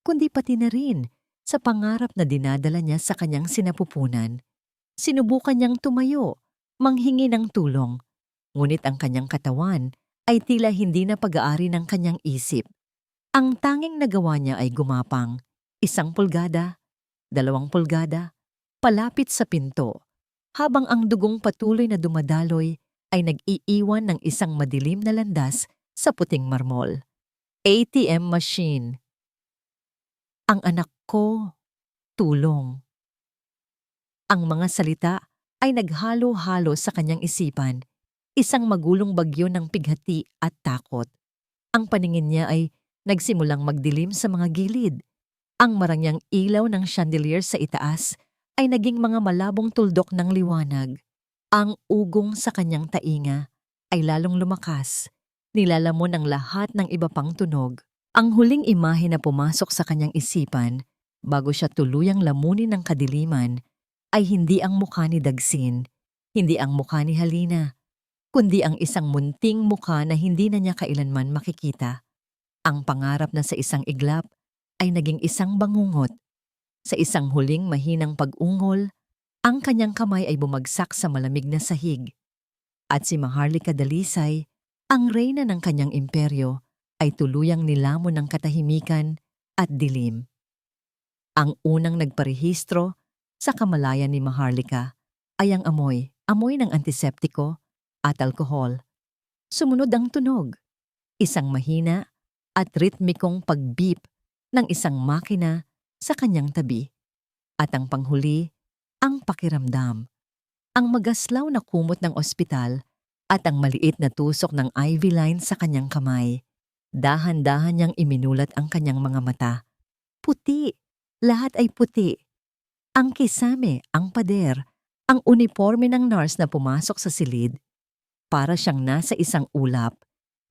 kundi pati na rin sa pangarap na dinadala niya sa kanyang sinapupunan. Sinubukan niyang tumayo, manghingi ng tulong, ngunit ang kanyang katawan ay tila hindi na pag-aari ng kanyang isip. Ang tanging nagawa niya ay gumapang, 1 pulgada, 2 pulgada, palapit sa pinto, habang ang dugong patuloy na dumadaloy ay nag-iiwan ng isang madilim na landas sa puting marmol. ATM machine. Ang anak ko, tulong. Ang mga salita ay naghalo-halo sa kanyang isipan, isang magulong bagyo ng pighati at takot. Ang paningin niya ay nagsimulang magdilim sa mga gilid. Ang marangyang ilaw ng chandelier sa itaas ay naging mga malabong tuldok ng liwanag. Ang ugong sa kanyang tainga ay lalong lumakas, nilalamon ang lahat ng iba pang tunog. Ang huling imahe na pumasok sa kanyang isipan, bago siya tuluyang lamunin ng kadiliman, ay hindi ang mukha ni Dagsin, hindi ang mukha ni Halina, kundi ang isang munting mukha na hindi na niya kailanman makikita. Ang pangarap na sa isang iglap ay naging isang bangungot. Sa isang huling mahinang pag-ungol, ang kanyang kamay ay bumagsak sa malamig na sahig. At si Maharlika Dalisay, ang reyna ng kanyang imperyo, ay tuluyang nilamon ng katahimikan at dilim. Ang unang nagparehistro sa kamalayan ni Maharlika ay ang amoy ng antiseptiko at alkohol. Sumunod ang tunog, isang mahina at ritmikong pag-beep ng isang makina sa kanyang tabi. At ang panghuli, ang pakiramdam. Ang magaslaw na kumot ng ospital at ang maliit na tusok ng IV line sa kanyang kamay. Dahan-dahan niyang iminulat ang kanyang mga mata. Puti. Lahat ay puti. Ang kisame, ang pader, ang uniforme ng nurse na pumasok sa silid. Para siyang nasa isang ulap,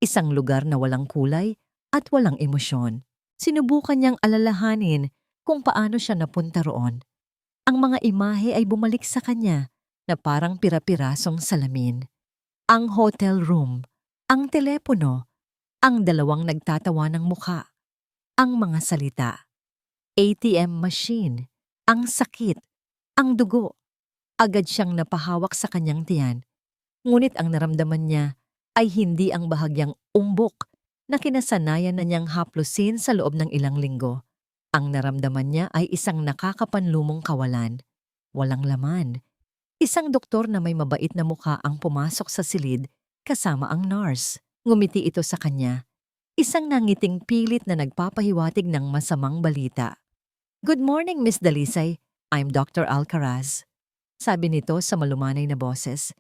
isang lugar na walang kulay at walang emosyon. Sinubukan niyang alalahanin kung paano siya napunta roon. Ang mga imahe ay bumalik sa kanya na parang pira-pirasong salamin. Ang hotel room, ang telepono, ang dalawang nagtatawa ng mukha, ang mga salita, ATM machine, ang sakit, ang dugo. Agad siyang napahawak sa kanyang tiyan. Ngunit ang naramdaman niya ay hindi ang bahagyang umbok na kinasanayan na niyang haplusin sa loob ng ilang linggo. Ang naramdaman niya ay isang nakakapanlumong kawalan. Walang laman. Isang doktor na may mabait na mukha ang pumasok sa silid kasama ang nurse. Ngumiti ito sa kanya. Isang nangiting pilit na nagpapahiwatig ng masamang balita. "Good morning, Miss Dalisay. I'm Dr. Alcaraz." Sabi nito sa malumanay na boses.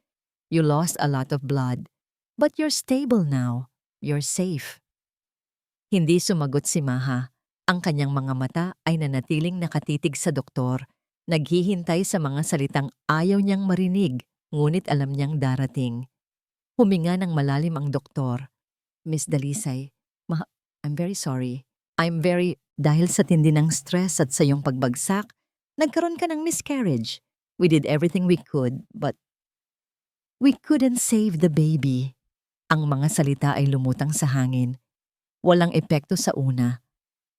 "You lost a lot of blood, but you're stable now. You're safe." Hindi sumagot si Maha. Ang kanyang mga mata ay nanatiling nakatitig sa doktor, naghihintay sa mga salitang ayaw niyang marinig, ngunit alam niyang darating. Huminga ng malalim ang doktor. "Miss Dalisay, I'm very sorry. Dahil sa tindi ng stress at sa iyong pagbagsak, nagkaroon ka ng miscarriage. We did everything we could, but we couldn't save the baby." Ang mga salita ay lumutang sa hangin. Walang epekto sa una.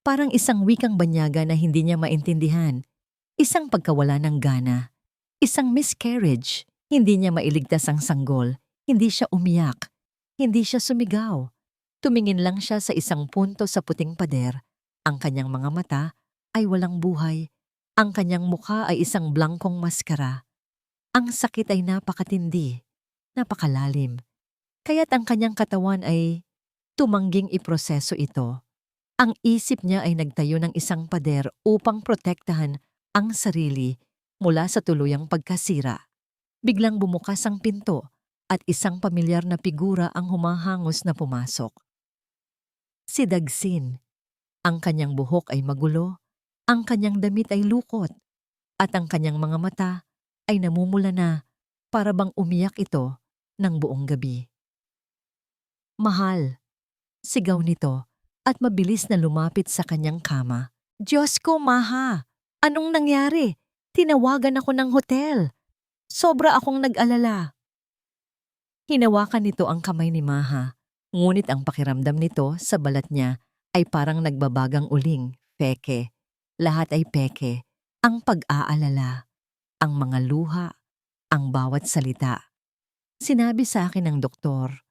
Parang isang wikang banyaga na hindi niya maintindihan. Isang pagkawala ng gana. Isang miscarriage. Hindi niya mailigtas ang sanggol. Hindi siya umiyak. Hindi siya sumigaw. Tumingin lang siya sa isang punto sa puting pader. Ang kanyang mga mata ay walang buhay. Ang kanyang mukha ay isang blangkong maskara. Ang sakit ay napakatindi, napakalalim. Kaya't ang kanyang katawan ay tumangging iproseso ito. Ang isip niya ay nagtayo ng isang pader upang protektahan ang sarili mula sa tuluyang pagkasira. Biglang bumukas ang pinto at isang pamilyar na figura ang humahangos na pumasok. Si Dagsin. Ang kanyang buhok ay magulo, ang kanyang damit ay lukot, at ang kanyang mga mata ay namumula na para bang umiyak ito ng buong gabi. "Mahal," sigaw nito at mabilis na lumapit sa kanyang kama. "Diyos ko, Maha! Anong nangyari? Tinawagan ako ng hotel. Sobra akong nag-alala." Hinawakan nito ang kamay ni Maha, ngunit ang pakiramdam nito sa balat niya ay parang nagbabagang uling, peke. Lahat ay peke. Ang pag-aalala, ang mga luha, ang bawat salita. Sinabi sa akin ng doktor,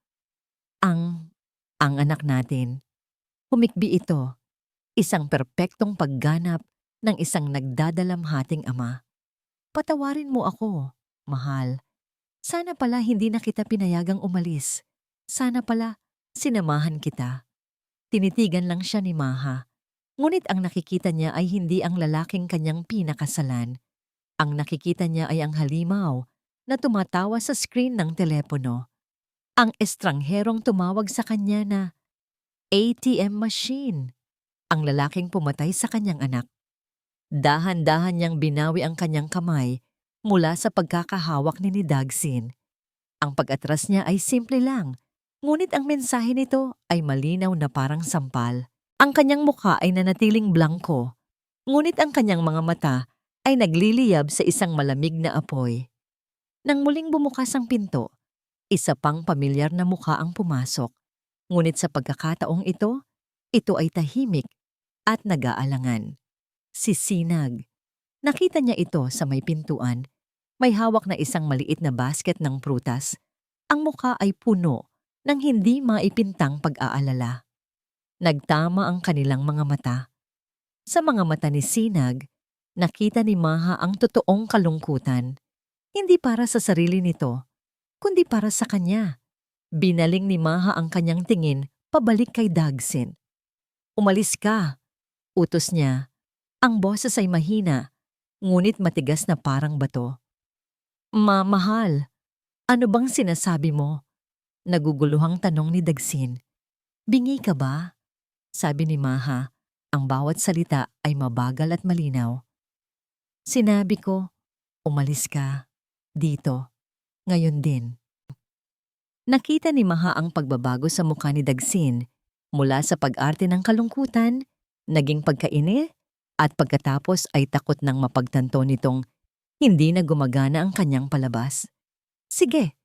ang anak natin. Humikbi ito, isang perpektong pagganap ng isang nagdadalamhating ama. Patawarin mo ako, mahal. Sana pala hindi na kita pinayagang umalis. Sana pala sinamahan kita. Tinitigan lang siya ni Maha. Ngunit ang nakikita niya ay hindi ang lalaking kanyang pinakasalan. Ang nakikita niya ay ang halimaw na tumatawa sa screen ng telepono. Ang estrangherong tumawag sa kanya na ATM machine. Ang lalaking pumatay sa kanyang anak. Dahan-dahan niyang binawi ang kanyang kamay mula sa pagkakahawak ni Dagsin. Ang pag-atras niya ay simple lang, ngunit ang mensahe nito ay malinaw na parang sampal. Ang kanyang mukha ay nanatiling blangko, ngunit ang kanyang mga mata ay nagliliyab sa isang malamig na apoy. Nang muling bumukas ang pinto, isa pang pamilyar na mukha ang pumasok. Ngunit sa pagkakataong ito ay tahimik at nag-aalangan. Si Sinag. Nakita niya ito sa may pintuan. May hawak na isang maliit na basket ng prutas. Ang mukha ay puno ng hindi maipintang pag-aalala. Nagtama ang kanilang mga mata. Sa mga mata ni Sinag, nakita ni Maha ang totoong kalungkutan. Hindi para sa sarili nito, kundi para sa kanya. Binaling ni Maha ang kanyang tingin pabalik kay Dagsin. Umalis ka, utos niya. Ang boses ay mahina, ngunit matigas na parang bato. Mahal, ano bang sinasabi mo? Naguguluhang tanong ni Dagsin. Bingi ka ba? Sabi ni Maha, ang bawat salita ay mabagal at malinaw. Sinabi ko, umalis ka. Dito. Ngayon din. Nakita ni Maha ang pagbabago sa mukha ni Dagsin mula sa pag-arte ng kalungkutan, naging pagkaini, at pagkatapos ay takot nang mapagtanto nitong hindi na gumagana ang kanyang palabas. Sige,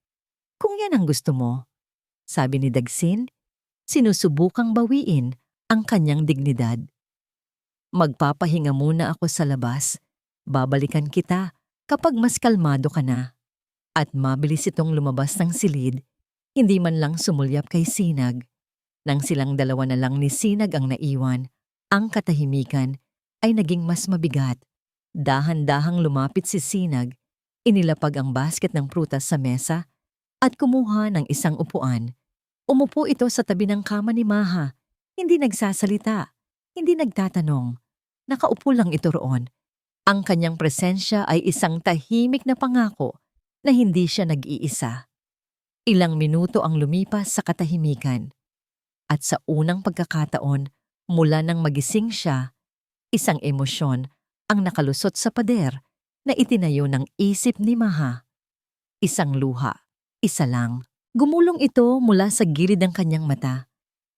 kung yan ang gusto mo, sabi ni Dagsin, sinusubukang bawiin ang kanyang dignidad. Magpapahinga muna ako sa labas. Babalikan kita kapag mas kalmado ka na. At mabilis itong lumabas ng silid, hindi man lang sumulyap kay Sinag. Nang silang dalawa na lang ni Sinag ang naiwan, ang katahimikan ay naging mas mabigat. Dahan-dahang lumapit si Sinag, inilapag ang basket ng prutas sa mesa at kumuha ng isang upuan. Umupo ito sa tabi ng kama ni Maha, hindi nagsasalita, hindi nagtatanong. Nakaupo lang ito roon. Ang kanyang presensya ay isang tahimik na pangako na hindi siya nag-iisa. Ilang minuto ang lumipas sa katahimikan. At sa unang pagkakataon, mula nang magising siya, isang emosyon ang nakalusot sa pader na itinayo ng isip ni Maha. Isang luha, isa lang. Gumulong ito mula sa gilid ng kanyang mata,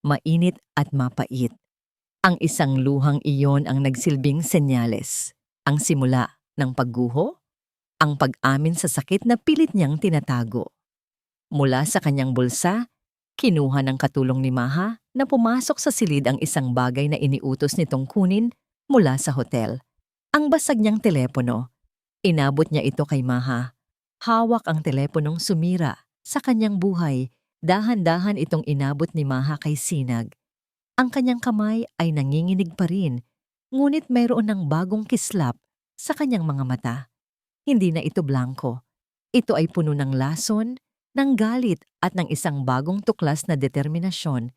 mainit at mapait. Ang isang luhang iyon ang nagsilbing senyales, ang simula ng pagguho, ang pag-amin sa sakit na pilit niyang tinatago. Mula sa kanyang bulsa, kinuha ng katulong ni Maha na pumasok sa silid ang isang bagay na iniutos nitong kunin mula sa hotel. Ang basag niyang telepono. Inabot niya ito kay Maha. Hawak ang teleponong sumira sa kanyang buhay. Dahan-dahan itong inabot ni Maha kay Sinag. Ang kanyang kamay ay nanginginig pa rin, ngunit mayroon ng bagong kislap sa kanyang mga mata. Hindi na ito blanko. Ito ay puno ng lason, ng galit at ng isang bagong tuklas na determinasyon.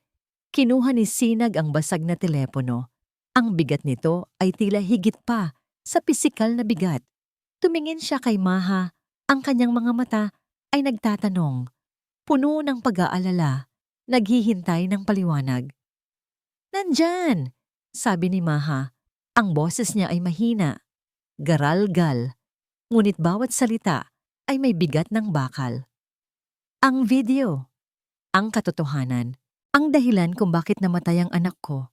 Kinuha ni Sinag ang basag na telepono. Ang bigat nito ay tila higit pa sa pisikal na bigat. Tumingin siya kay Maha. Ang kanyang mga mata ay nagtatanong, puno ng pag-aalala, naghihintay ng paliwanag. Nandyan, sabi ni Maha. Ang boses niya ay mahina, garal-gal, ngunit bawat salita ay may bigat ng bakal. Ang video, ang katotohanan, ang dahilan kung bakit namatay ang anak ko.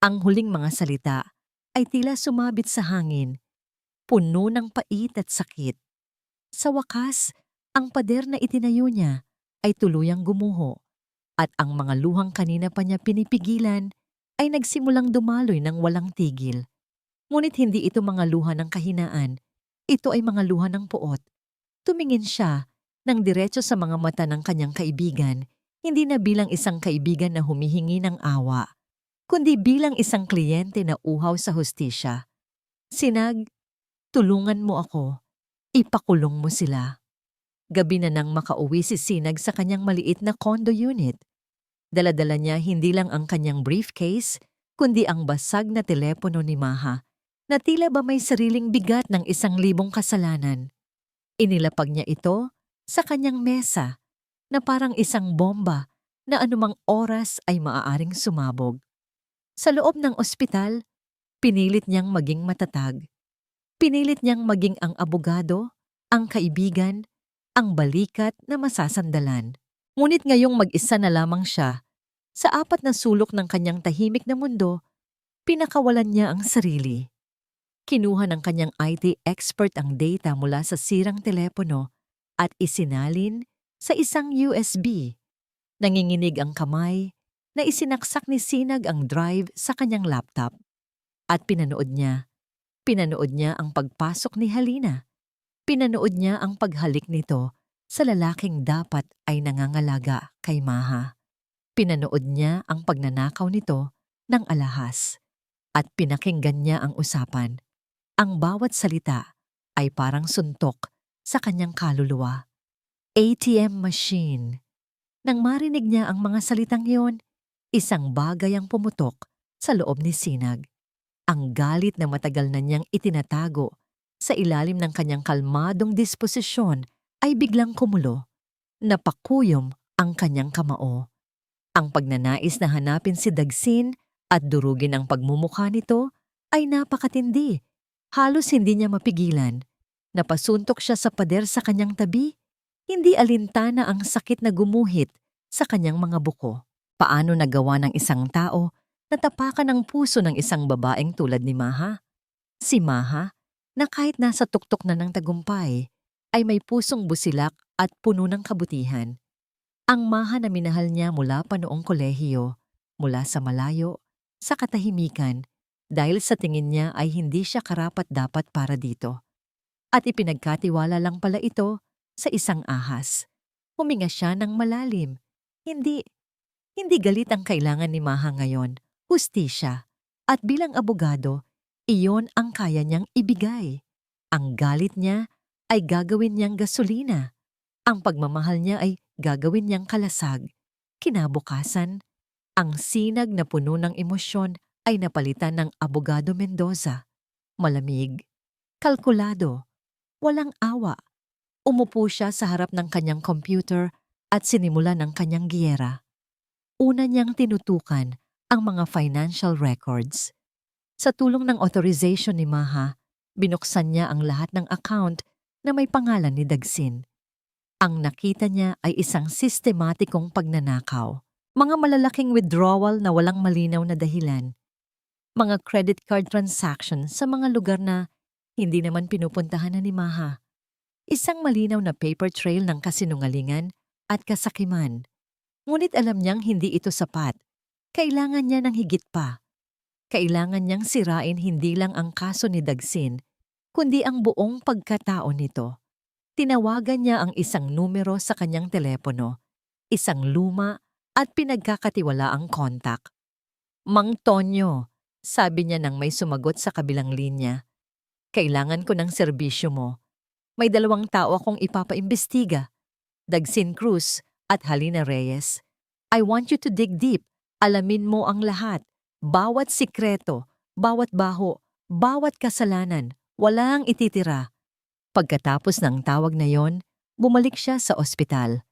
Ang huling mga salita ay tila sumabit sa hangin, puno ng pait at sakit. Sa wakas, ang pader na itinayo niya ay tuluyang gumuho at ang mga luhang kanina pa niya pinipigilan ay nagsimulang dumaloy ng walang tigil. Ngunit hindi ito mga luha ng kahinaan, ito ay mga luha ng puot. Tumingin siya ng diretso sa mga mata ng kanyang kaibigan, hindi na bilang isang kaibigan na humihingi ng awa, kundi bilang isang kliyente na uhaw sa hustisya. Sinag, tulungan mo ako. Ipakulong mo sila. Gabi na nang makauwi si Sinag sa kanyang maliit na condo unit. Dala-dala niya hindi lang ang kanyang briefcase, kundi ang basag na telepono ni Maha, na tila ba may sariling bigat ng 1,000 kasalanan. Inilapag niya ito sa kanyang mesa, na parang isang bomba na anumang oras ay maaaring sumabog. Sa loob ng ospital, pinilit niyang maging matatag. Pinilit niyang maging ang abogado, ang kaibigan, ang balikat na masasandalan. Ngunit ngayong mag-isa na lamang siya, sa 4 na sulok ng kanyang tahimik na mundo, pinakawalan niya ang sarili. Kinuha ng kanyang IT expert ang data mula sa sirang telepono at isinalin sa isang USB. Nanginginig ang kamay na isinaksak ni Sinag ang drive sa kanyang laptop. At pinanood niya ang pagpasok ni Halina. Pinanood niya ang paghalik nito sa lalaking dapat ay nangangalaga kay Maha. Pinanood niya ang pagnanakaw nito ng alahas. At pinakinggan niya ang usapan. Ang bawat salita ay parang suntok sa kanyang kaluluwa. ATM machine. Nang marinig niya ang mga salitang iyon, isang bagay ang pumutok sa loob ni Sinag. Ang galit na matagal na niyang itinatago sa ilalim ng kanyang kalmadong disposisyon ay biglang kumulo. Napakuyom ang kanyang kamao. Ang pagnanais na hanapin si Dagsin at durugin ang pagmumukha nito ay napakatindi. Halos hindi niya mapigilan. Napasuntok siya sa pader sa kanyang tabi. Hindi alintana ang sakit na gumuhit sa kanyang mga buko. Paano nagawa ng isang tao na tapakan ang puso ng isang babaeng tulad ni Maha? Si Maha, na kahit nasa tuktok na ng tagumpay, ay may pusong busilak at puno ng kabutihan. Ang Maha na minahal niya mula pa noong kolehiyo, mula sa malayo, sa katahimikan, dahil sa tingin niya ay hindi siya karapat-dapat para dito. At ipinagkatiwala lang pala ito sa isang ahas. Huminga siya ng malalim. Hindi galit ang kailangan ni Maha ngayon, hustisya. At bilang abogado, iyon ang kaya niyang ibigay. Ang galit niya ay gagawin niyang gasolina. Ang pagmamahal niya ay gagawin niyang kalasag. Kinabukasan, ang Sinag na puno ng emosyon ay napalitan ng Abogado Mendoza. Malamig, kalkulado, walang awa. Umupo siya sa harap ng kanyang computer at sinimula ng kanyang giyera. Una niyang tinutukan ang mga financial records. Sa tulong ng authorization ni Maha, binuksan niya ang lahat ng account na may pangalan ni Dagsin. Ang nakita niya ay isang sistematikong pagnanakaw, mga malalaking withdrawal na walang malinaw na dahilan, mga credit card transactions sa mga lugar na hindi naman pinupuntahan na ni Maha, isang malinaw na paper trail ng kasinungalingan at kasakiman. Ngunit alam niyang hindi ito sapat. Kailangan niya ng higit pa. Kailangan niyang sirain hindi lang ang kaso ni Dagsin, kundi ang buong pagkatao nito. Tinawagan niya ang isang numero sa kanyang telepono, isang luma at pinagkakatiwalaang kontak. Mang Tonyo, sabi niya nang may sumagot sa kabilang linya. Kailangan ko ng serbisyo mo. May 2 tao akong ipapaimbestiga. Dagsin Cruz at Halina Reyes. I want you to dig deep. Alamin mo ang lahat. Bawat sikreto, bawat baho, bawat kasalanan, walang ititira. Pagkatapos ng tawag na yon, bumalik siya sa ospital.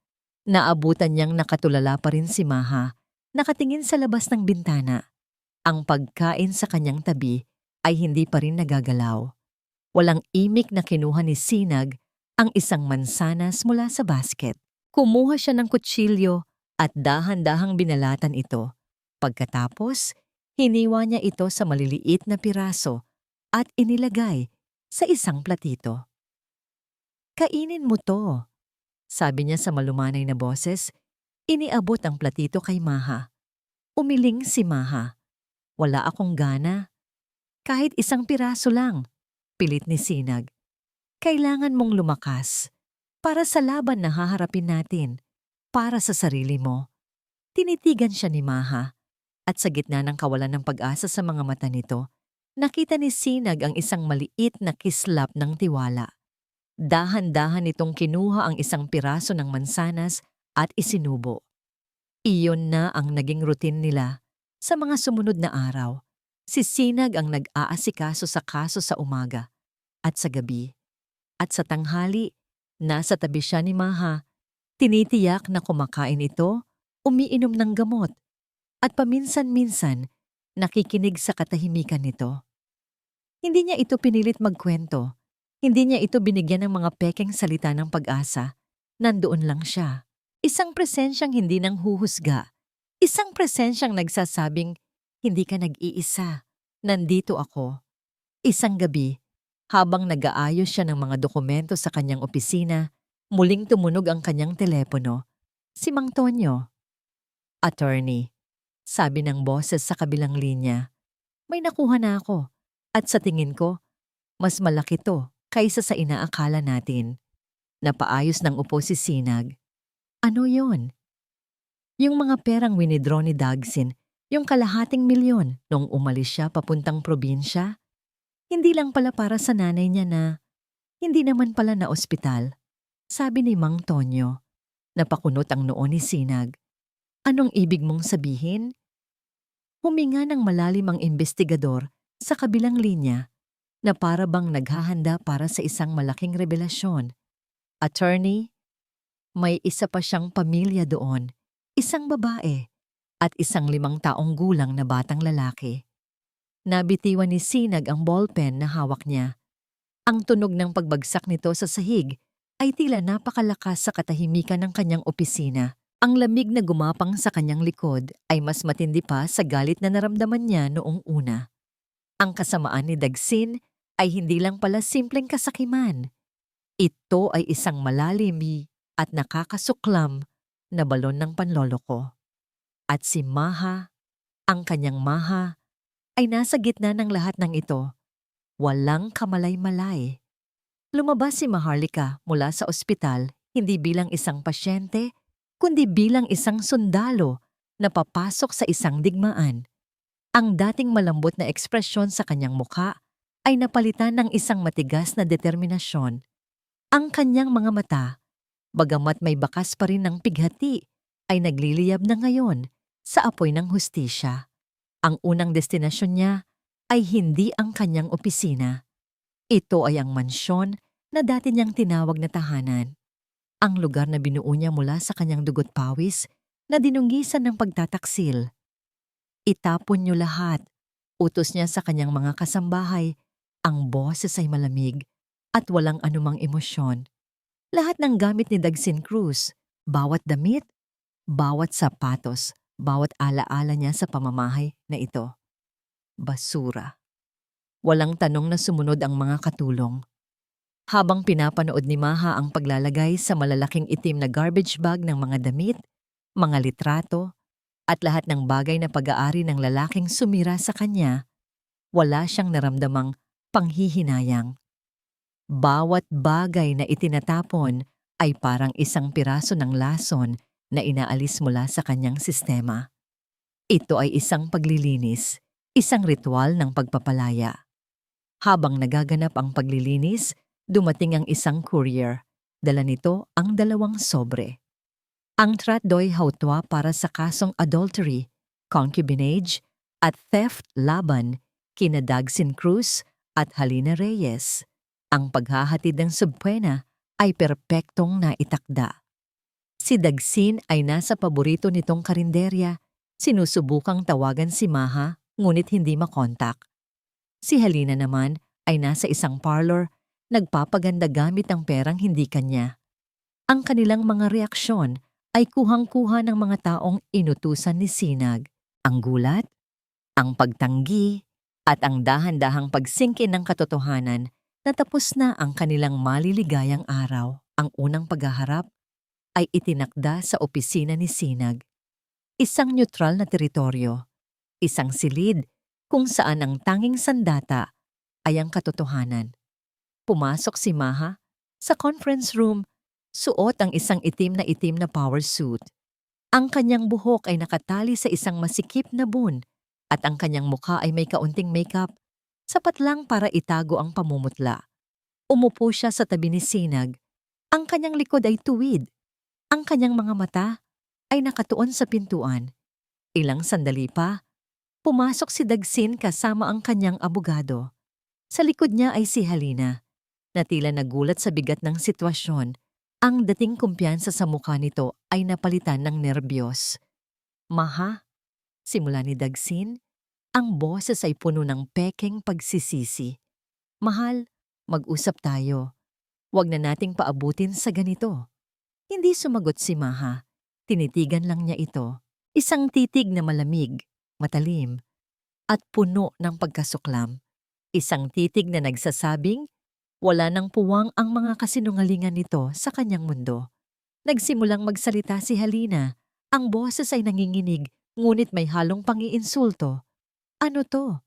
Naabutan niyang nakatulala pa rin si Maha, nakatingin sa labas ng bintana. Ang pagkain sa kanyang tabi ay hindi pa rin nagagalaw. Walang imik na kinuha ni Sinag ang isang mansanas mula sa basket. Kumuha siya ng kutsilyo at dahan-dahang binalatan ito. Pagkatapos, hiniwa niya ito sa maliliit na piraso at inilagay sa isang platito. Kainin mo to, sabi niya sa malumanay na boses. Iniabot ang platito kay Maha. Umiling si Maha. Wala akong gana. Kahit isang piraso lang, pilit ni Sinag. Kailangan mong lumakas para sa laban na haharapin natin, para sa sarili mo. Tinitigan siya ni Maha at sa gitna ng kawalan ng pag-asa sa mga mata nito, nakita ni Sinag ang isang maliit na kislap ng tiwala. Dahan-dahan nitong kinuha ang isang piraso ng mansanas at isinubo. Iyon na ang naging routine nila sa mga sumunod na araw. Si Sinag ang nag-aasikaso sa kaso sa umaga at sa gabi. At sa tanghali, nasa tabi siya ni Maha. Tinitiyak na kumakain ito, umiinom ng gamot, at paminsan-minsan nakikinig sa katahimikan nito. Hindi niya ito pinilit magkwento. Hindi niya ito binigyan ng mga pekeng salita ng pag-asa. Nandoon lang siya. Isang presensyang hindi nang huhusga. Isang presensyang nagsasabing, hindi ka nag-iisa. Nandito ako. Isang gabi, habang nag-aayos siya ng mga dokumento sa kanyang opisina, muling tumunog ang kanyang telepono. Si Mang Tonyo. Attorney, sabi ng boses sa kabilang linya. May nakuha na ako. At sa tingin ko, mas malaki to kaysa sa inaakala natin. Napaayos ng upo si Sinag. Ano yon? Yung mga perang winidraw ni Dagsin, yung kalahating milyon nung umalis siya papuntang probinsya. Hindi lang pala para sa nanay niya na hindi naman pala na ospital. Sabi ni Mang Tonyo. Napakunot ang noo ni Sinag. Anong ibig mong sabihin? Huminga ng malalim ang investigador sa kabilang linya na para bang naghahanda para sa isang malaking revelasyon. Attorney, may isa pa siyang pamilya doon, isang babae at isang 5 taong gulang na batang lalaki. Nabitiwan ni Sinag ang ballpen na hawak niya. Ang tunog ng pagbagsak nito sa sahig ay tila napakalakas sa katahimikan ng kanyang opisina. Ang lamig na gumapang sa kanyang likod ay mas matindi pa sa galit na naramdaman niya noong una. Ang kasamaan ni Dagsin ay hindi lang pala simpleng kasakiman. Ito ay isang malalim at nakakasuklam na balon ng panloloko. At si Maha, ang kanyang Maha, ay nasa gitna ng lahat ng ito. Walang kamalay-malay. Lumabas si Maharlika mula sa ospital hindi bilang isang pasyente, kundi bilang isang sundalo na papasok sa isang digmaan. Ang dating malambot na ekspresyon sa kanyang mukha ay napalitan ng isang matigas na determinasyon. Ang kanyang mga mata, bagamat may bakas pa rin ng pighati, ay nagliliyab na ngayon sa apoy ng hustisya. Ang unang destinasyon niya ay hindi ang kanyang opisina. Ito ay ang mansyon na dati niyang tinawag na tahanan. Ang lugar na binuo niya mula sa kanyang dugot pawis na dinunggisan ng pagtataksil. Itapon niyo lahat. Utos niya sa kanyang mga kasambahay. Ang boses ay malamig at walang anumang emosyon. Lahat ng gamit ni Dagsin Cruz, bawat damit, bawat sapatos, bawat alaala niya sa pamamahay na ito. Basura. Walang tanong na sumunod ang mga katulong. Habang pinapanood ni Maha ang paglalagay sa malalaking itim na garbage bag ng mga damit, mga litrato, at lahat ng bagay na pag-aari ng lalaking sumira sa kanya, wala siyang naramdamang panghihinayang. Bawat bagay na itinatapon ay parang isang piraso ng lason na inaalis mula sa kanyang sistema. Ito ay isang paglilinis, isang ritual ng pagpapalaya. Habang nagaganap ang paglilinis, dumating ang isang courier. Dala nito ang 2 sobre. Ang tratdoy hautwa para sa kasong adultery, concubinage, at theft laban kina Dagsin Cruz at Halina Reyes. Ang paghahatid ng subpwena ay perpektong naitakda. Si Dagsin ay nasa paborito nitong karinderya. Sinusubukang tawagan si Maha ngunit hindi makontak. Si Halina naman ay nasa isang parlor, nagpapaganda gamit ang perang hindi kanya. Ang kanilang mga reaksyon ay kuhang-kuha ng mga taong inutusan ni Sinag. Ang gulat, ang pagtanggi, at ang dahan-dahang pagsingkin ng katotohanan na tapos na ang kanilang maliligayang araw. Ang unang paghaharap ay itinakda sa opisina ni Sinag. Isang neutral na teritoryo, isang silid kung saan ang tanging sandata ay ang katotohanan. Pumasok si Maha sa conference room, suot ang isang itim na power suit. Ang kanyang buhok ay nakatali sa isang masikip na bun at ang kanyang mukha ay may kaunting makeup, sapat lang para itago ang pamumutla. Umupo siya sa tabi ni Sinag. Ang kanyang likod ay tuwid. Ang kanyang mga mata ay nakatuon sa pintuan. Ilang sandali pa, pumasok si Dagsin kasama ang kanyang abogado. Sa likod niya ay si Halina, na tila nagulat sa bigat ng sitwasyon. Ang dating kumpiyansa sa mukha nito ay napalitan ng nerbiyos. Maha, simula ni Dagsin, ang boses ay puno ng pekeng pagsisisi. Mahal, mag-usap tayo. Huwag na nating paabutin sa ganito. Hindi sumagot si Maha. Tinitigan lang niya ito. Isang titig na malamig, matalim, at puno ng pagkasuklam. Isang titig na nagsasabing, wala nang puwang ang mga kasinungalingan nito sa kanyang mundo. Nagsimulang magsalita si Halina. Ang boses ay nanginginig, ngunit may halong pangiinsulto. Ano to?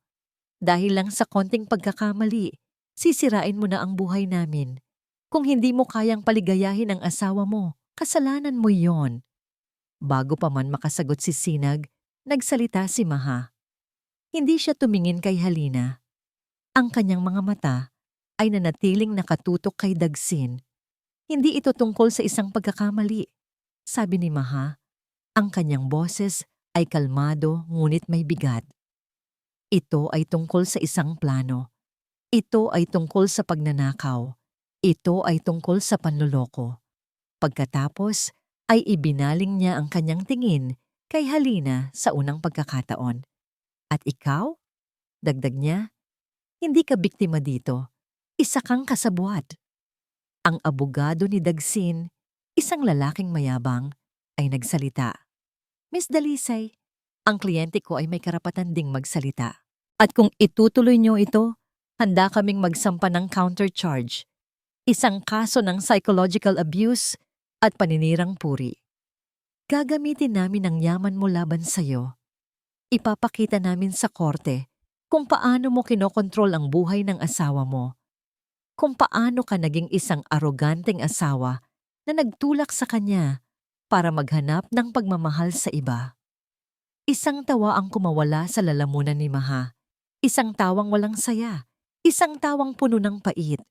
Dahil lang sa konting pagkakamali, sisirain mo na ang buhay namin. Kung hindi mo kayang paligayahin ang asawa mo, kasalanan mo yon. Bago pa man makasagot si Sinag, nagsalita si Maha. Hindi siya tumingin kay Halina. Ang kanyang mga mata ay nanatiling nakatutok kay Dagsin. Hindi ito tungkol sa isang pagkakamali. sabi ni Maha. Ang kanyang boses ay kalmado ngunit may bigat. Ito ay tungkol sa isang plano. Ito ay tungkol sa pagnanakaw. Ito ay tungkol sa panloloko. Pagkatapos ay ibinaling niya ang kanyang tingin kay Halina sa unang pagkakataon. At ikaw? Dagdag niya, hindi ka biktima dito. Isa kang kasabwat. Ang abogado ni Dagsin, isang lalaking mayabang, ay nagsalita. Miss Dalisay, ang kliyente ko ay may karapatan ding magsalita. At kung itutuloy niyo ito, handa kaming magsampa ng countercharge. Isang kaso ng psychological abuse at paninirang puri. Gagamitin namin ang yaman mo laban sa'yo. Ipapakita namin sa korte kung paano mo kinokontrol ang buhay ng asawa mo. Kung paano ka naging isang aroganteng asawa na nagtulak sa kanya para maghanap ng pagmamahal sa iba. Isang tawa ang kumawala sa lalamunan ni Maha. Isang tawang walang saya. Isang tawang puno ng pait.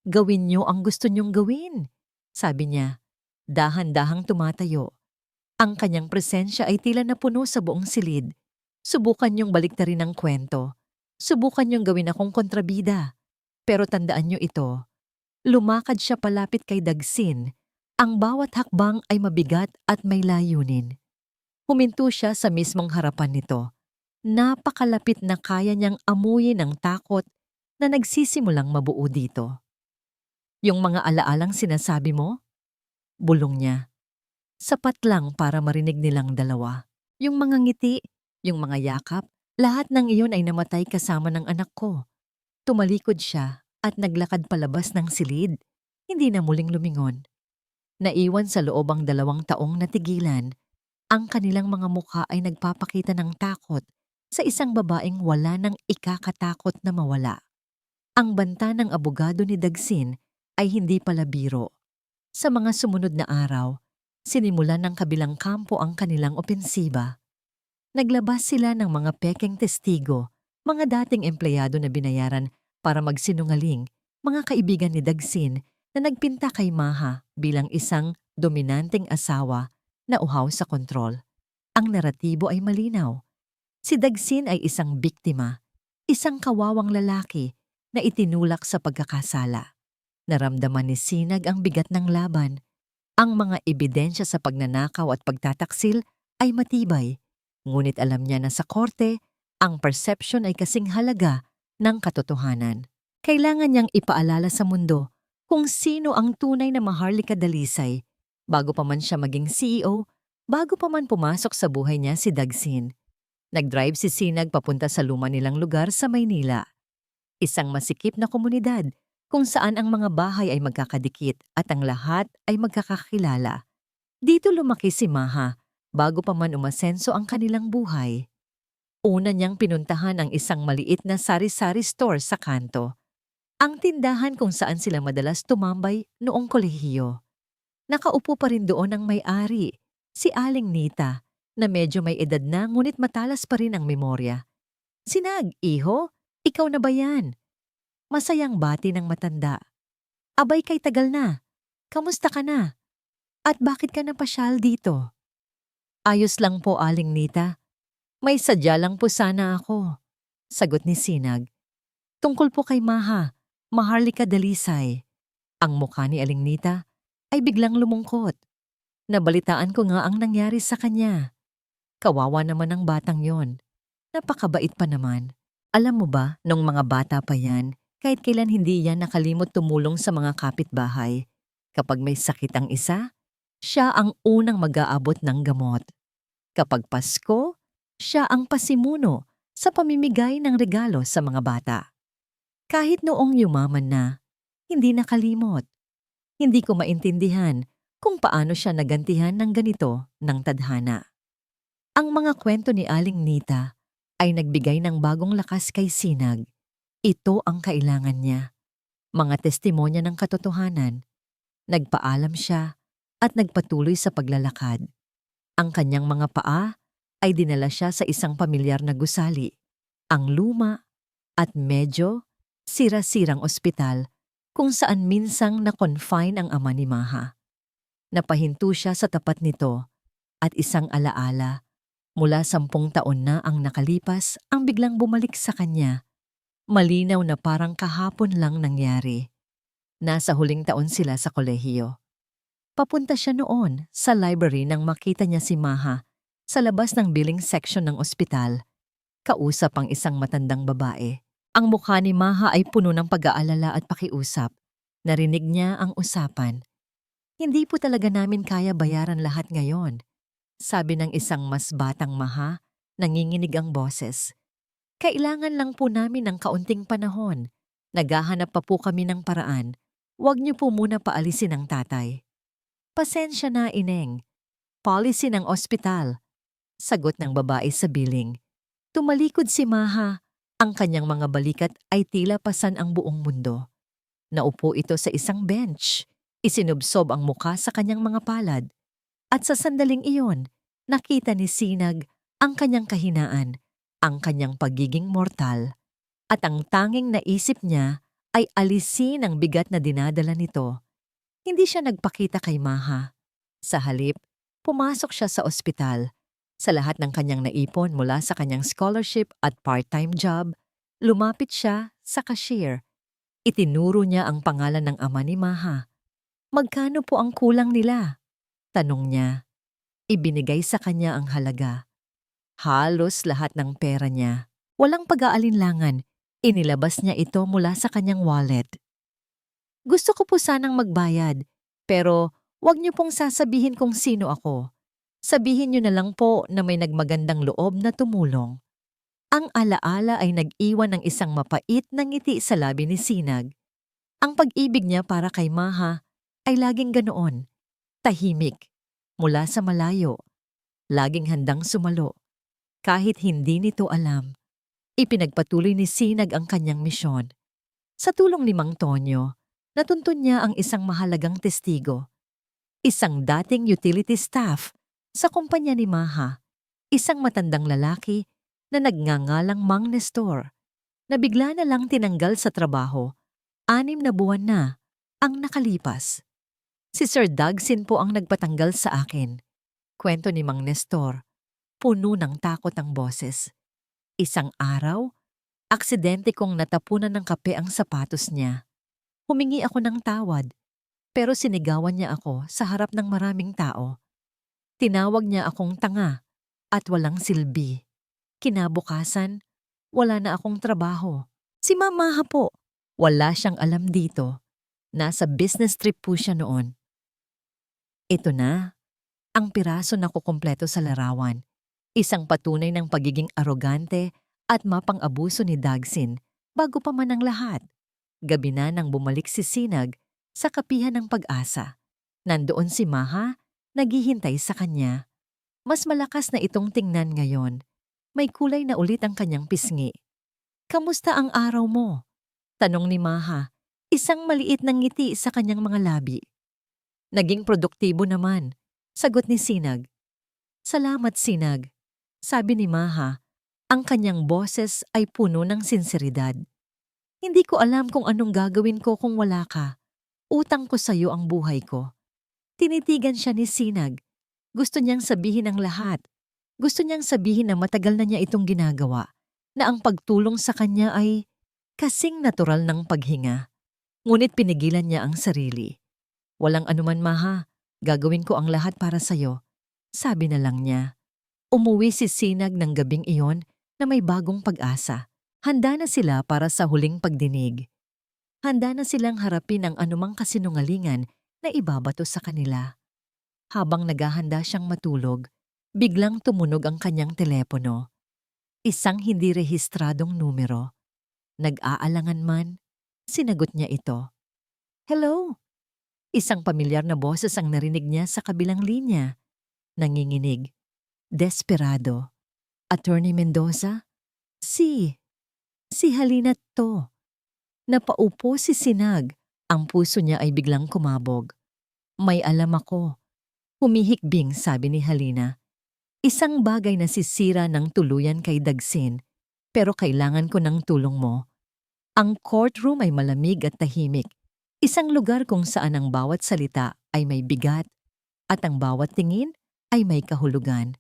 Gawin niyo ang gusto niyong gawin, sabi niya. Dahan-dahang tumatayo. Ang kanyang presensya ay tila napuno sa buong silid. Subukan niyong baliktarin ang kwento. Subukan niyong gawin akong kontrabida. Pero tandaan niyo ito. Lumakad siya palapit kay Dagsin. Ang bawat hakbang ay mabigat at may layunin. Huminto siya sa mismong harapan nito. Napakalapit na kaya niyang amuyin ang takot na nagsisimulang mabuo dito. Yung mga alaalang sinasabi mo? Bulong niya. Sapat lang para marinig nilang dalawa. Yung mga ngiti, yung mga yakap, lahat ng iyon ay namatay kasama ng anak ko. Tumalikod siya at naglakad palabas ng silid. Hindi na muling lumingon. Naiwan sa loob ang 2 taong natigilan. Ang kanilang mga mukha ay nagpapakita ng takot sa isang babaeng wala nang ikakatakot na mawala. Ang banta ng abogado ni Dagsin ay hindi pala biro. Sa mga sumunod na araw, sinimulan ng kabilang kampo ang kanilang opensiba. Naglabas sila ng mga pekeng testigo, mga dating empleyado na binayaran para magsinungaling, mga kaibigan ni Dagsin na nagpinta kay Maha bilang isang dominanteng asawa na uhaw sa kontrol. Ang naratibo ay malinaw. Si Dagsin ay isang biktima, isang kawawang lalaki na itinulak sa pagkakasala. Naramdaman ni Sinag ang bigat ng laban. Ang mga ebidensya sa pagnanakaw at pagtataksil ay matibay, ngunit alam niya na sa korte, ang perception ay kasing halaga ng katotohanan. Kailangan niyang ipaalala sa mundo kung sino ang tunay na Maharlika Dalisay, bago pa man siya maging CEO, bago pa man pumasok sa buhay niya si Dagsin. Nag-drive si Sinag papunta sa luma nilang lugar sa Maynila. Isang masikip na komunidad kung saan ang mga bahay ay magkakadikit at ang lahat ay magkakakilala. Dito lumaki si Maha bago pa man umasenso ang kanilang buhay. Una niyang pinuntahan ang isang maliit na sari-sari store sa kanto. Ang tindahan kung saan sila madalas tumambay noong kolehiyo. Nakaupo pa rin doon ang may-ari, si Aling Nita, na medyo may edad na ngunit matalas pa rin ang memorya. Sinag, iho, ikaw na ba yan? Masayang bati ng matanda. Abay kay tagal na. Kamusta ka na? At bakit ka napasyal dito? Ayos lang po, Aling Nita. May sadya lang po sana ako. Sagot ni Sinag. Tungkol po kay Maha, Maharlika Dalisay. Ang mukha ni Aling Nita ay biglang lumungkot. Nabalitaan ko nga ang nangyari sa kanya. Kawawa naman ang batang yon. Napakabait pa naman. Alam mo ba, nung mga bata pa yan, kahit kailan hindi yan nakalimot tumulong sa mga kapitbahay. Kapag may sakit ang isa, siya ang unang mag-aabot ng gamot. Kapag Pasko, siya ang pasimuno sa pamimigay ng regalo sa mga bata. Kahit noong yumaman na, hindi nakalimot. Hindi ko maintindihan kung paano siya nagantihan ng ganito ng tadhana. Ang mga kwento ni Aling Nita ay nagbigay ng bagong lakas kay Sinag. Ito ang kailangan niya. Mga testimonya ng katotohanan. Nagpaalam siya at nagpatuloy sa paglalakad. Ang kanyang mga paa ay dinala siya sa isang pamilyar na gusali. Ang luma at medyo sira-sirang ospital kung saan minsang na-confine ang ama ni Maha. Napahinto siya sa tapat nito at isang alaala mula 10 taon na ang nakalipas ang biglang bumalik sa kanya. Malinaw na parang kahapon lang nangyari. Nasa huling taon sila sa kolehiyo. Papunta siya noon sa library nang makita niya si Maha sa labas ng billing section ng ospital. Kausap ang isang matandang babae. Ang mukha ni Maha ay puno ng pag-aalala at pakiusap. Narinig niya ang usapan. Hindi po talaga namin kaya bayaran lahat ngayon, sabi ng isang mas batang Maha, nanginginig ang boses. Kailangan lang po namin ng kaunting panahon. Naghahanap pa po kami ng paraan. Huwag niyo po muna paalisin ang tatay. Pasensya na, Ineng. Policy ng ospital. Sagot ng babae sa billing. Tumalikod si Maha. Ang kanyang mga balikat ay tila pasan ang buong mundo. Naupo ito sa isang bench. Isinubsob ang muka sa kanyang mga palad. At sa sandaling iyon, nakita ni Sinag ang kanyang kahinaan, ang kanyang pagiging mortal. At ang tanging naisip niya ay alisin ang bigat na dinadala nito. Hindi siya nagpakita kay Maha. Sa halip, pumasok siya sa ospital. Sa lahat ng kanyang naipon mula sa kanyang scholarship at part-time job, lumapit siya sa cashier. Itinuro niya ang pangalan ng ama ni Maha. Magkano po ang kulang nila? Tanong niya. Ibinigay sa kanya ang halaga. Halos lahat ng pera niya. Walang pag-aalinlangan. Inilabas niya ito mula sa kanyang wallet. Gusto ko po sanang magbayad, pero wag niyo pong sasabihin kung sino ako. Sabihin niyo na lang po na may nagmagandang loob na tumulong. Ang alaala ay nag-iwan ng isang mapait na ngiti sa labi ni Sinag. Ang pag-ibig niya para kay Maha ay laging ganoon. Tahimik, mula sa malayo, laging handang sumalo. Kahit hindi nito alam, ipinagpatuloy ni Sinag ang kanyang misyon. Sa tulong ni Mang Tonyo, natuntun niya ang isang mahalagang testigo. Isang dating utility staff sa kumpanya ni Maha, isang matandang lalaki na nagngangalang Mang Nestor, na bigla na lang tinanggal sa trabaho. 6 na buwan na ang nakalipas. Si Sir Dagsin po ang nagpatanggal sa akin. Kwento ni Mang Nestor, puno ng takot ang boses. Isang araw, aksidente kong natapunan ng kape ang sapatos niya. Humingi ako ng tawad, pero sinigawan niya ako sa harap ng maraming tao. Tinawag niya akong tanga at walang silbi. Kinabukasan, wala na akong trabaho. Si Mamaha po, wala siyang alam dito. Nasa business trip po siya noon. Ito na, ang piraso na kukumpleto sa larawan. Isang patunay ng pagiging arogante at mapang-abuso ni Dagsin bago pa man ang lahat. Gabi na nang bumalik si Sinag sa kapihan ng Pag-asa. Nandoon si Maha, naghihintay sa kanya. Mas malakas na itong tingnan ngayon. May kulay na ulit ang kanyang pisngi. Kamusta ang araw mo? Tanong ni Maha, isang maliit na ngiti sa kanyang mga labi. Naging produktibo naman, sagot ni Sinag. Salamat, Sinag. Sabi ni Maha, ang kanyang boses ay puno ng sinseridad. Hindi ko alam kung anong gagawin ko kung wala ka. Utang ko sa iyo ang buhay ko. Tinitigan siya ni Sinag. Gusto niyang sabihin ang lahat. Gusto niyang sabihin na matagal na niya itong ginagawa, na ang pagtulong sa kanya ay kasing natural ng paghinga. Ngunit pinigilan niya ang sarili. Walang anuman, Maha. Gagawin ko ang lahat para sa'yo. Sabi na lang niya. Umuwi si Sinag ng gabing iyon na may bagong pag-asa. Handa na sila para sa huling pagdinig. Handa na silang harapin ang anumang kasinungalingan na ibabato sa kanila. Habang naghahanda siyang matulog, biglang tumunog ang kanyang telepono. Isang hindi rehistradong numero. Nag-aalangan man, sinagot niya ito. Hello? Isang pamilyar na boses ang narinig niya sa kabilang linya. Nanginginig. Desperado. Attorney Mendoza? Si Halina to. Napaupo si Sinag. Ang puso niya ay biglang kumabog. May alam ako. Humihikbing, sabi ni Halina. Isang bagay na sisira ng tuluyan kay Dagsin, pero kailangan ko ng tulong mo. Ang courtroom ay malamig at tahimik. Isang lugar kung saan ang bawat salita ay may bigat at ang bawat tingin ay may kahulugan.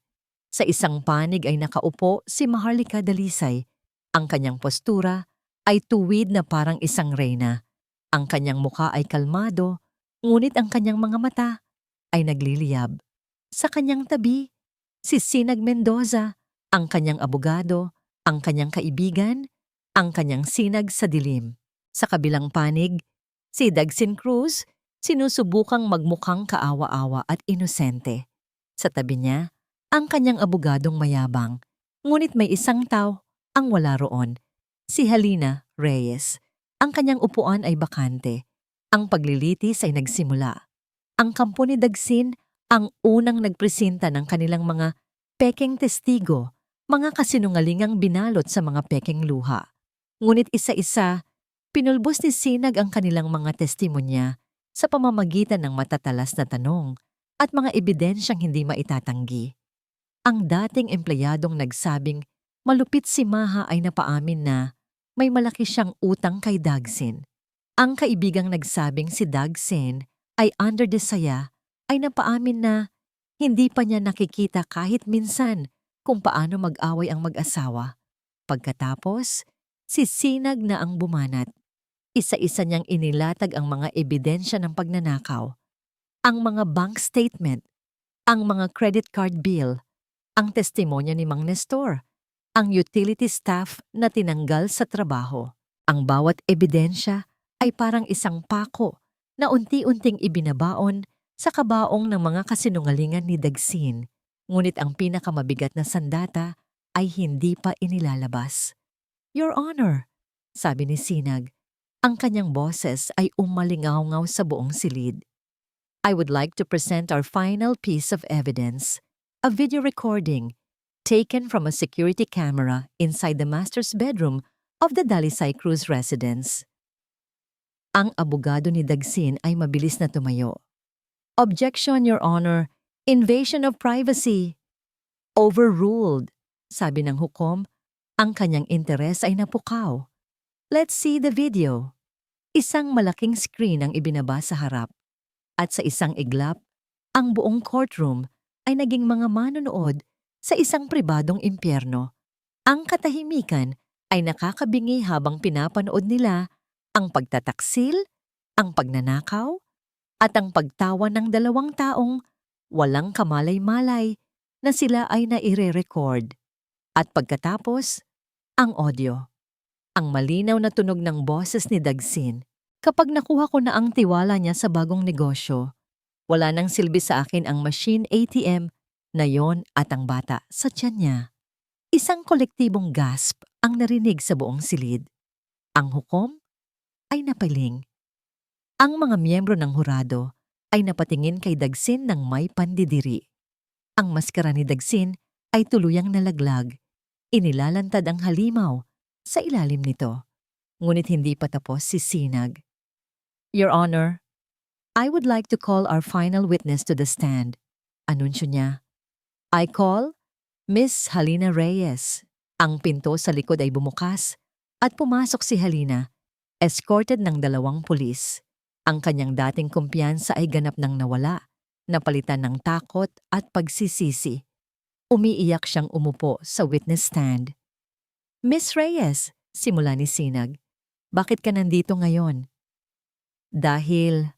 Sa isang panig ay nakaupo si Maharlika Dalisay. Ang kanyang postura ay tuwid na parang isang reyna. Ang kanyang mukha ay kalmado, ngunit ang kanyang mga mata ay nagliliyab. Sa kanyang tabi, si Sinag Mendoza, ang kanyang abogado, ang kanyang kaibigan, ang kanyang sinag sa dilim. Sa kabilang panig, si Dagsin Cruz, sinusubukang magmukhang kaawa-awa at inosente. Sa tabi niya, ang kanyang abogadong mayabang, ngunit may isang tao ang wala roon, si Halina Reyes. Ang kanyang upuan ay bakante. Ang paglilitis ay nagsimula. Ang kampo ni Dagsin ang unang nagpresenta ng kanilang mga pekeng testigo, mga kasinungalingang binalot sa mga pekeng luha. Ngunit isa-isa, pinulbos ni Sinag ang kanilang mga testimonya sa pamamagitan ng matatalas na tanong at mga ebidensyang hindi maitatanggi. Ang dating empleyadong nagsabing malupit si Maha ay napaamin na may malaki siyang utang kay Dagsin. Ang kaibigang nagsabing si Dagsin ay under the saya ay napaamin na hindi pa niya nakikita kahit minsan kung paano mag-away ang mag-asawa. Pagkatapos, si Sinag na ang bumanat. Isa-isa niyang inilatag ang mga ebidensya ng pagnanakaw, ang mga bank statement, ang mga credit card bill, ang testimonya ni Mang Nestor, ang utility staff na tinanggal sa trabaho. Ang bawat ebidensya ay parang isang pako na unti-unting ibinabaon sa kabaong ng mga kasinungalingan ni Dagsin, ngunit ang pinakamabigat na sandata ay hindi pa inilalabas. Your Honor, sabi ni Sinag, ang kanyang boses ay umalingaw-ngaw sa buong silid. I would like to present our final piece of evidence, a video recording taken from a security camera inside the master's bedroom of the Dalisay Cruz residence. Ang abogado ni Dagsin ay mabilis na tumayo. Objection, Your Honor. Invasion of privacy. Overruled, sabi ng hukom. Ang kanyang interes ay napukaw. Let's see the video. Isang malaking screen ang ibinaba sa harap. At sa isang iglap, ang buong courtroom ay naging mga manonood sa isang pribadong impyerno. Ang katahimikan ay nakakabingi habang pinapanood nila ang pagtataksil, ang pagnanakaw, at ang pagtawa ng dalawang taong walang kamalay-malay na sila ay naire-record. At pagkatapos, ang audio. Ang malinaw na tunog ng boses ni Dagsin. Kapag nakuha ko na ang tiwala niya sa bagong negosyo, wala nang silbi sa akin ang machine ATM na yon at ang bata sa tiyan niya. Isang kolektibong gasp ang narinig sa buong silid. Ang hukom ay napaling. Ang mga miyembro ng hurado ay napatingin kay Dagsin ng may pandidiri. Ang maskara ni Dagsin ay tuluyang nalaglag. Inilalantad ang halimaw sa ilalim nito. Ngunit hindi pa tapos si Sinag. Your Honor, I would like to call our final witness to the stand. Anunsyo niya. I call Miss Halina Reyes. Ang pinto sa likod ay bumukas at pumasok si Halina, escorted ng 2 pulis. Ang kanyang dating kumpiyansa ay ganap nang nawala, napalitan ng takot at pagsisisi. Umiiyak siyang umupo sa witness stand. Miss Reyes, simula ni Sinag, bakit ka nandito ngayon? Dahil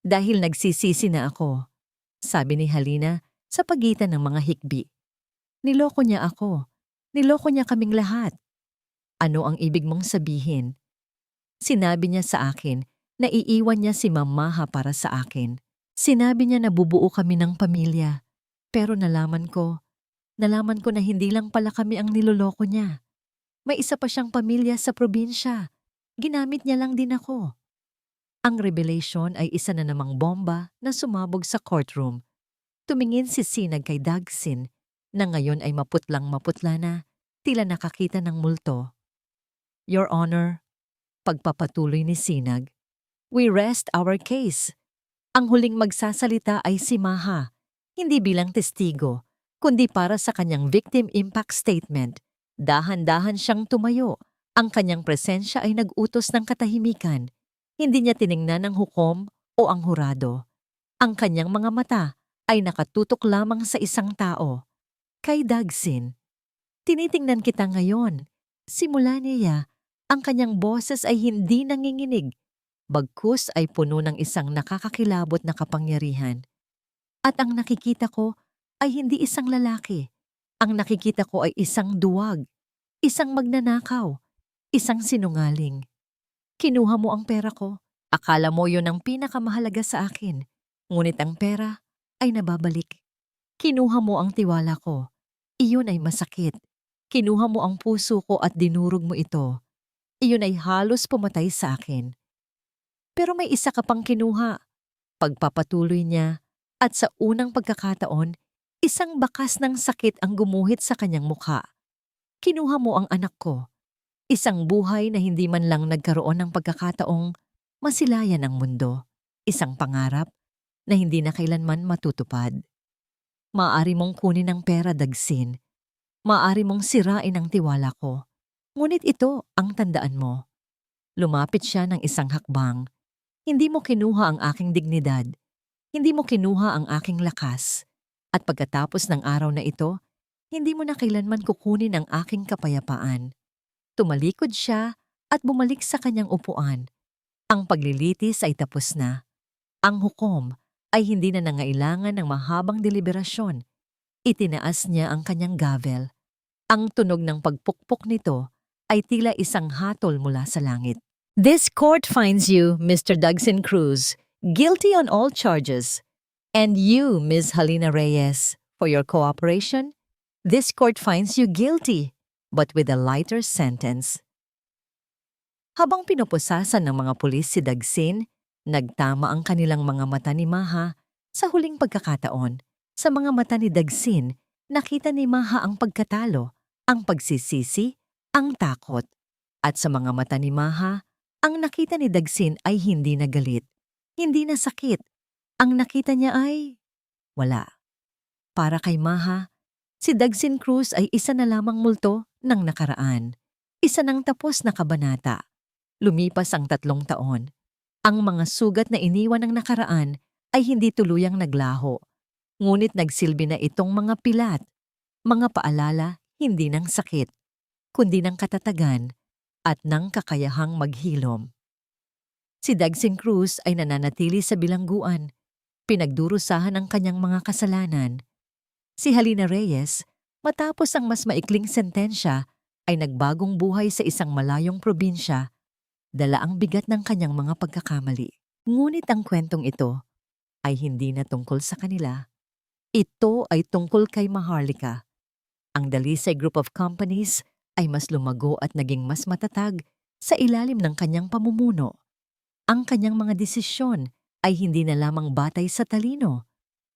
nagsisisi na ako, sabi ni Halina sa pagitan ng mga hikbi. Niloko niya ako. Niloko niya kaming lahat. Ano ang ibig mong sabihin? Sinabi niya sa akin na iiwan niya si Mamaha para sa akin. Sinabi niya na bubuo kami ng pamilya. Pero nalaman ko na hindi lang pala kami ang niloloko niya. May isa pa siyang pamilya sa probinsya. Ginamit niya lang din ako. Ang revelation ay isa na namang bomba na sumabog sa courtroom. Tumingin si Sinag kay Dagsin na ngayon ay maputlang-maputla na, tila nakakita ng multo. Your Honor, pagpapatuloy ni Sinag, we rest our case. Ang huling magsasalita ay si Maha, hindi bilang testigo, kundi para sa kanyang victim impact statement. Dahan-dahan siyang tumayo. Ang kanyang presensya ay nag-utos ng katahimikan. Hindi niya tiningnan ang hukom o ang hurado. Ang kanyang mga mata ay nakatutok lamang sa isang tao, kay Dagsin. Tinitingnan kita ngayon. Simula niya, ang kanyang boses ay hindi nanginginig, bagkus ay puno ng isang nakakakilabot na kapangyarihan. At ang nakikita ko ay hindi isang lalaki. Ang nakikita ko ay isang duwag, isang magnanakaw, isang sinungaling. Kinuha mo ang pera ko. Akala mo yun ang pinakamahalaga sa akin. Ngunit ang pera ay nababalik. Kinuha mo ang tiwala ko. Iyon ay masakit. Kinuha mo ang puso ko at dinurog mo ito. Iyon ay halos pumatay sa akin. Pero may isa ka pang kinuha. Pagpapatuloy niya at sa unang pagkakataon, isang bakas ng sakit ang gumuhit sa kanyang mukha. Kinuha mo ang anak ko. Isang buhay na hindi man lang nagkaroon ng pagkakataong masilayan ang mundo. Isang pangarap na hindi na kailanman matutupad. Maaari mong kunin ang pera, Dagsin. Maaari mong sirain ang tiwala ko. Ngunit ito ang tandaan mo. Lumapit siya ng isang hakbang. Hindi mo kinuha ang aking dignidad. Hindi mo kinuha ang aking lakas. At pagkatapos ng araw na ito, hindi mo na kailanman kukunin ang aking kapayapaan. Tumalikod siya at bumalik sa kanyang upuan. Ang paglilitis ay tapos na. Ang hukom ay hindi na nangailangan ng mahabang deliberasyon. Itinaas niya ang kanyang gavel. Ang tunog ng pagpukpok nito ay tila isang hatol mula sa langit. This court finds you, Mr. Dagsin Cruz, guilty on all charges. And you, Ms. Halina Reyes, for your cooperation, this court finds you guilty, but with a lighter sentence. Habang pinupusasan ng mga pulis si Dagsin, nagtama ang kanilang mga mata ni Maha. Sa huling pagkakataon, sa mga mata ni Dagsin, nakita ni Maha ang pagkatalo, ang pagsisisi, ang takot. At sa mga mata ni Maha, ang nakita ni Dagsin ay hindi na galit, hindi na sakit. Ang nakita niya ay wala. Para kay Maha, si Dagsin Cruz ay isa na lamang multo ng nakaraan. Isa ng tapos na kabanata. Lumipas ang 3 taon. Ang mga sugat na iniwan ng nakaraan ay hindi tuluyang naglaho. Ngunit nagsilbi na itong mga pilat, mga paalala hindi ng sakit, kundi ng katatagan at ng kakayahang maghilom. Si Dagsin Cruz ay nananatili sa bilangguan, pinagdurusahan ang kanyang mga kasalanan. Si Halina Reyes, matapos ang mas maikling sentensya, ay nagbagong buhay sa isang malayong probinsya, dala ang bigat ng kanyang mga pagkakamali. Ngunit ang kwentong ito ay hindi na tungkol sa kanila. Ito ay tungkol kay Maharlika. Ang Dalisay Group of Companies ay mas lumago at naging mas matatag sa ilalim ng kanyang pamumuno. Ang kanyang mga desisyon ay hindi na lamang batay sa talino,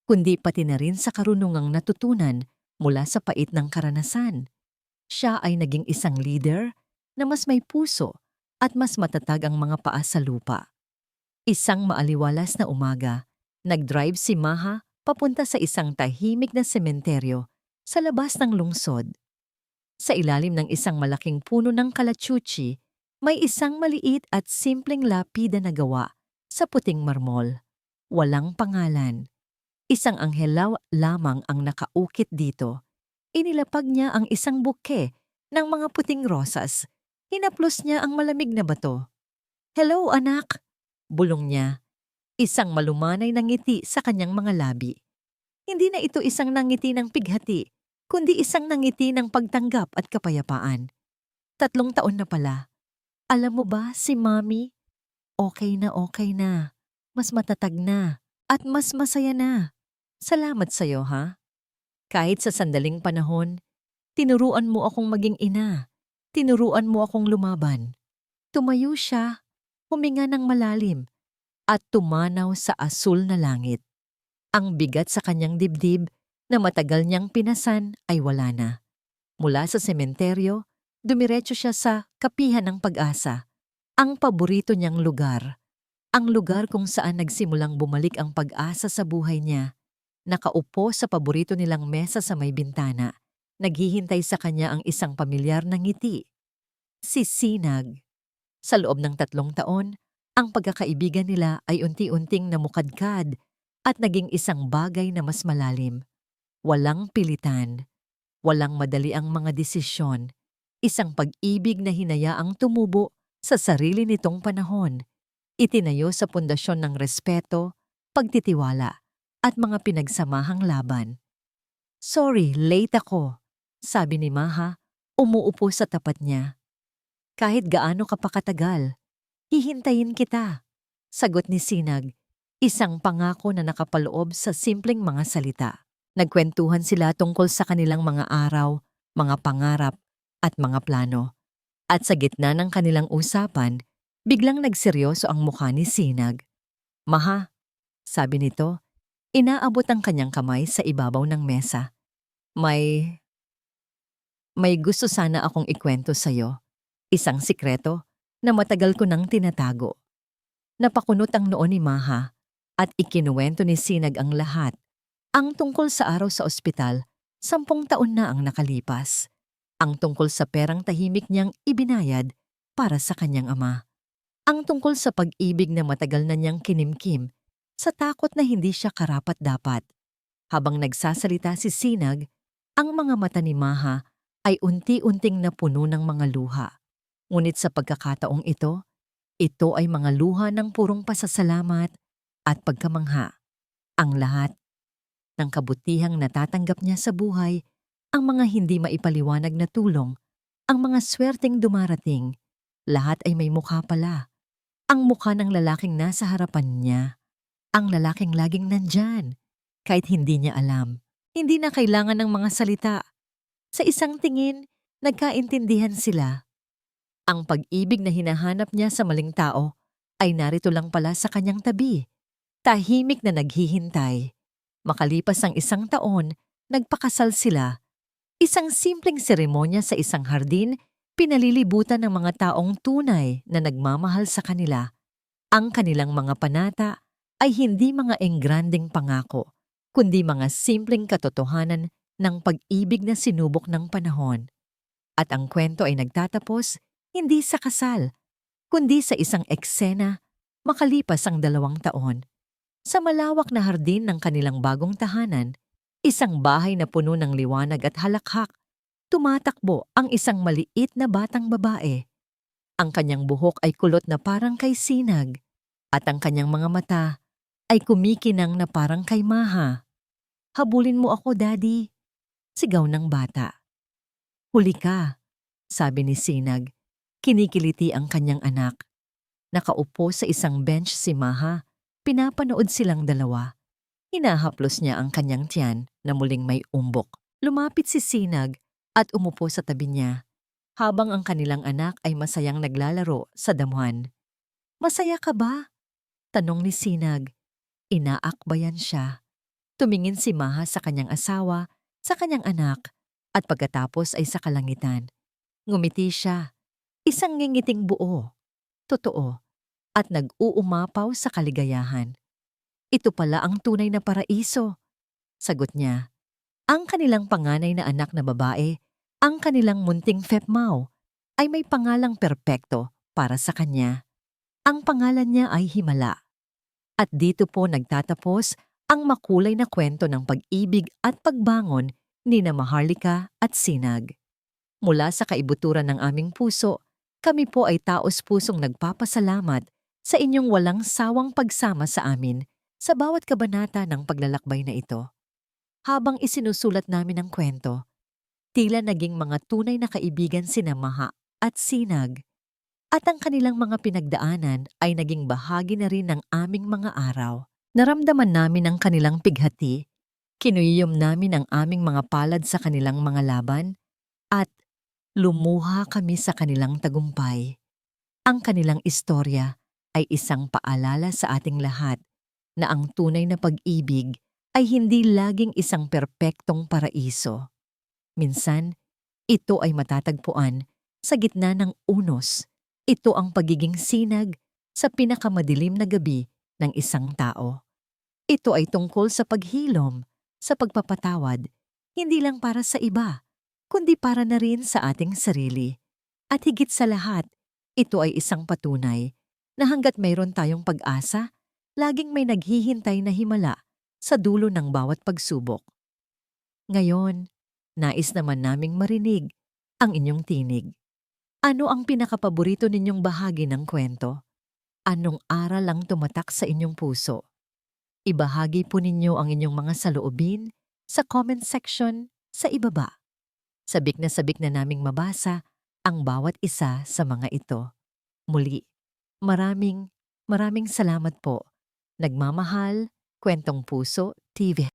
kundi pati na rin sa karunungang natutunan mula sa pait ng karanasan. Siya ay naging isang leader na mas may puso at mas matatag ang mga paa sa lupa. Isang maaliwalas na umaga, nag-drive si Maha papunta sa isang tahimik na sementeryo sa labas ng lungsod. Sa ilalim ng isang malaking puno ng kalachuchi, may isang maliit at simpleng lapida na gawa sa puting marmol. Walang pangalan. Isang anghel lamang ang nakaukit dito. Inilapag niya ang isang buke ng mga puting rosas. Hinaplos niya ang malamig na bato. "Hello, anak!" bulong niya. Isang malumanay na ngiti sa kanyang mga labi. Hindi na ito isang nangiti ng pighati, kundi isang nangiti ng pagtanggap at kapayapaan. 3 taon na pala. Alam mo ba, si Mommy, okay na. Mas matatag na at mas masaya na. Salamat sa'yo, ha? Kahit sa sandaling panahon, tinuruan mo akong maging ina. Tinuruan mo akong lumaban. Tumayo siya, huminga ng malalim, at tumanaw sa asul na langit. Ang bigat sa kanyang dibdib na matagal niyang pinasan ay wala na. Mula sa sementeryo, dumiretso siya sa Kapihan ng Pag-asa, ang paborito niyang lugar. Ang lugar kung saan nagsimulang bumalik ang pag-asa sa buhay niya. Nakaupo sa paborito nilang mesa sa may bintana. Naghihintay sa kanya ang isang pamilyar na ngiti. Si Sinag. Sa loob ng 3 taon, ang pagkakaibigan nila ay unti-unting namukadkad at naging isang bagay na mas malalim. Walang pilitan, walang madali ang mga desisyon. Isang pag-ibig na hinayaang tumubo sa sarili nitong panahon. Itinayo sa pundasyon ng respeto, pagtitiwala, at mga pinagsamahang laban. "Sorry, late ako," sabi ni Maha, umuupo sa tapat niya. "Kahit gaano ka pa katagal, hihintayin kita," sagot ni Sinag, isang pangako na nakapaloob sa simpleng mga salita. Nagkwentuhan sila tungkol sa kanilang mga araw, mga pangarap, at mga plano. At sa gitna ng kanilang usapan, biglang nagseryoso ang mukha ni Sinag. "Maha," sabi nito, inaabot ang kanyang kamay sa ibabaw ng mesa. May gusto sana akong ikwento sa'yo. Isang sikreto na matagal ko nang tinatago." Napakunot ang noo ni Maha at ikinuwento ni Sinag ang lahat. Ang tungkol sa araw sa ospital, 10 taon na ang nakalipas. Ang tungkol sa perang tahimik niyang ibinayad para sa kanyang ama. Ang tungkol sa pag-ibig na matagal na niyang kinimkim sa takot na hindi siya karapat-dapat. Habang nagsasalita si Sinag, ang mga mata ni Maha ay unti-unting napuno ng mga luha. Ngunit sa pagkakataong ito ay mga luha ng purong pasasalamat at pagkamangha. Ang lahat ng kabutihang natatanggap niya sa buhay, ang mga hindi maipaliwanag na tulong, ang mga swerteng dumarating, lahat ay may mukha pala. Ang mukha ng lalaking nasa harapan niya, ang lalaking laging nandyan, kahit hindi niya alam. Hindi na kailangan ng mga salita. Sa isang tingin, nagkaintindihan sila. Ang pag-ibig na hinahanap niya sa maling tao ay narito lang pala sa kanyang tabi. Tahimik na naghihintay. Makalipas ang 1 taon, nagpakasal sila. Isang simpleng seremonya sa isang hardin, pinalilibutan ng mga taong tunay na nagmamahal sa kanila. Ang kanilang mga panata ay hindi mga engranding pangako, kundi mga simpleng katotohanan ng pag-ibig na sinubok ng panahon. At ang kwento ay nagtatapos hindi sa kasal, kundi sa isang eksena makalipas ang 2 taon. Sa malawak na hardin ng kanilang bagong tahanan, isang bahay na puno ng liwanag at halakhak, tumatakbo ang isang maliit na batang babae. Ang kanyang buhok ay kulot na parang kay Sinag, at ang kanyang mga mata ay kumikinang na parang kay Maha. "Habulin mo ako, Daddy," sigaw ng bata. "Huli ka," sabi ni Sinag. Kinikiliti ang kanyang anak. Nakaupo sa isang bench si Maha. Pinapanood silang dalawa. Hinahaplos niya ang kanyang tiyan na muling may umbok. Lumapit si Sinag at umupo sa tabi niya, habang ang kanilang anak ay masayang naglalaro sa damuhan. "Masaya ka ba?" tanong ni Sinag. Inaakbayan siya. Tumingin si Maha sa kanyang asawa, sa kanyang anak, at pagkatapos ay sa kalangitan. Ngumiti siya. Isang ngingiting buo, totoo, at nag-uumapaw sa kaligayahan. "Ito pala ang tunay na paraiso," sagot niya. Ang kanilang panganay na anak na babae, ang kanilang munting Fepmao, ay may pangalang perpekto para sa kanya. Ang pangalan niya ay Himala. At dito po nagtatapos ang makulay na kwento ng pag-ibig at pagbangon ni na Maharlika at Sinag. Mula sa kaibuturan ng aming puso, kami po ay taos-pusong nagpapasalamat sa inyong walang sawang pagsama sa amin sa bawat kabanata ng paglalakbay na ito. Habang isinusulat namin ang kwento, tila naging mga tunay na kaibigan sina Maha at Sinag, at ang kanilang mga pinagdaanan ay naging bahagi na rin ng aming mga araw. Naramdaman namin ang kanilang pighati, kinuyom namin ang aming mga palad sa kanilang mga laban, at lumuha kami sa kanilang tagumpay. Ang kanilang istorya ay isang paalala sa ating lahat na ang tunay na pag-ibig ay hindi laging isang perpektong paraiso. Minsan, ito ay matatagpuan sa gitna ng unos. Ito ang pagiging sinag sa pinakamadilim na gabi ng isang tao. Ito ay tungkol sa paghilom, sa pagpapatawad, hindi lang para sa iba, kundi para na rin sa ating sarili. At higit sa lahat, ito ay isang patunay na hanggat mayroon tayong pag-asa, laging may naghihintay na himala sa dulo ng bawat pagsubok. Ngayon, nais naman naming marinig ang inyong tinig. Ano ang pinakapaborito ninyong bahagi ng kwento? Anong aral ang tumatak sa inyong puso? Ibahagi po ninyo ang inyong mga saloobin sa comment section sa ibaba. Sabik na naming mabasa ang bawat isa sa mga ito. Muli, maraming salamat po. Nagmamahal, Kwentong Puso TV.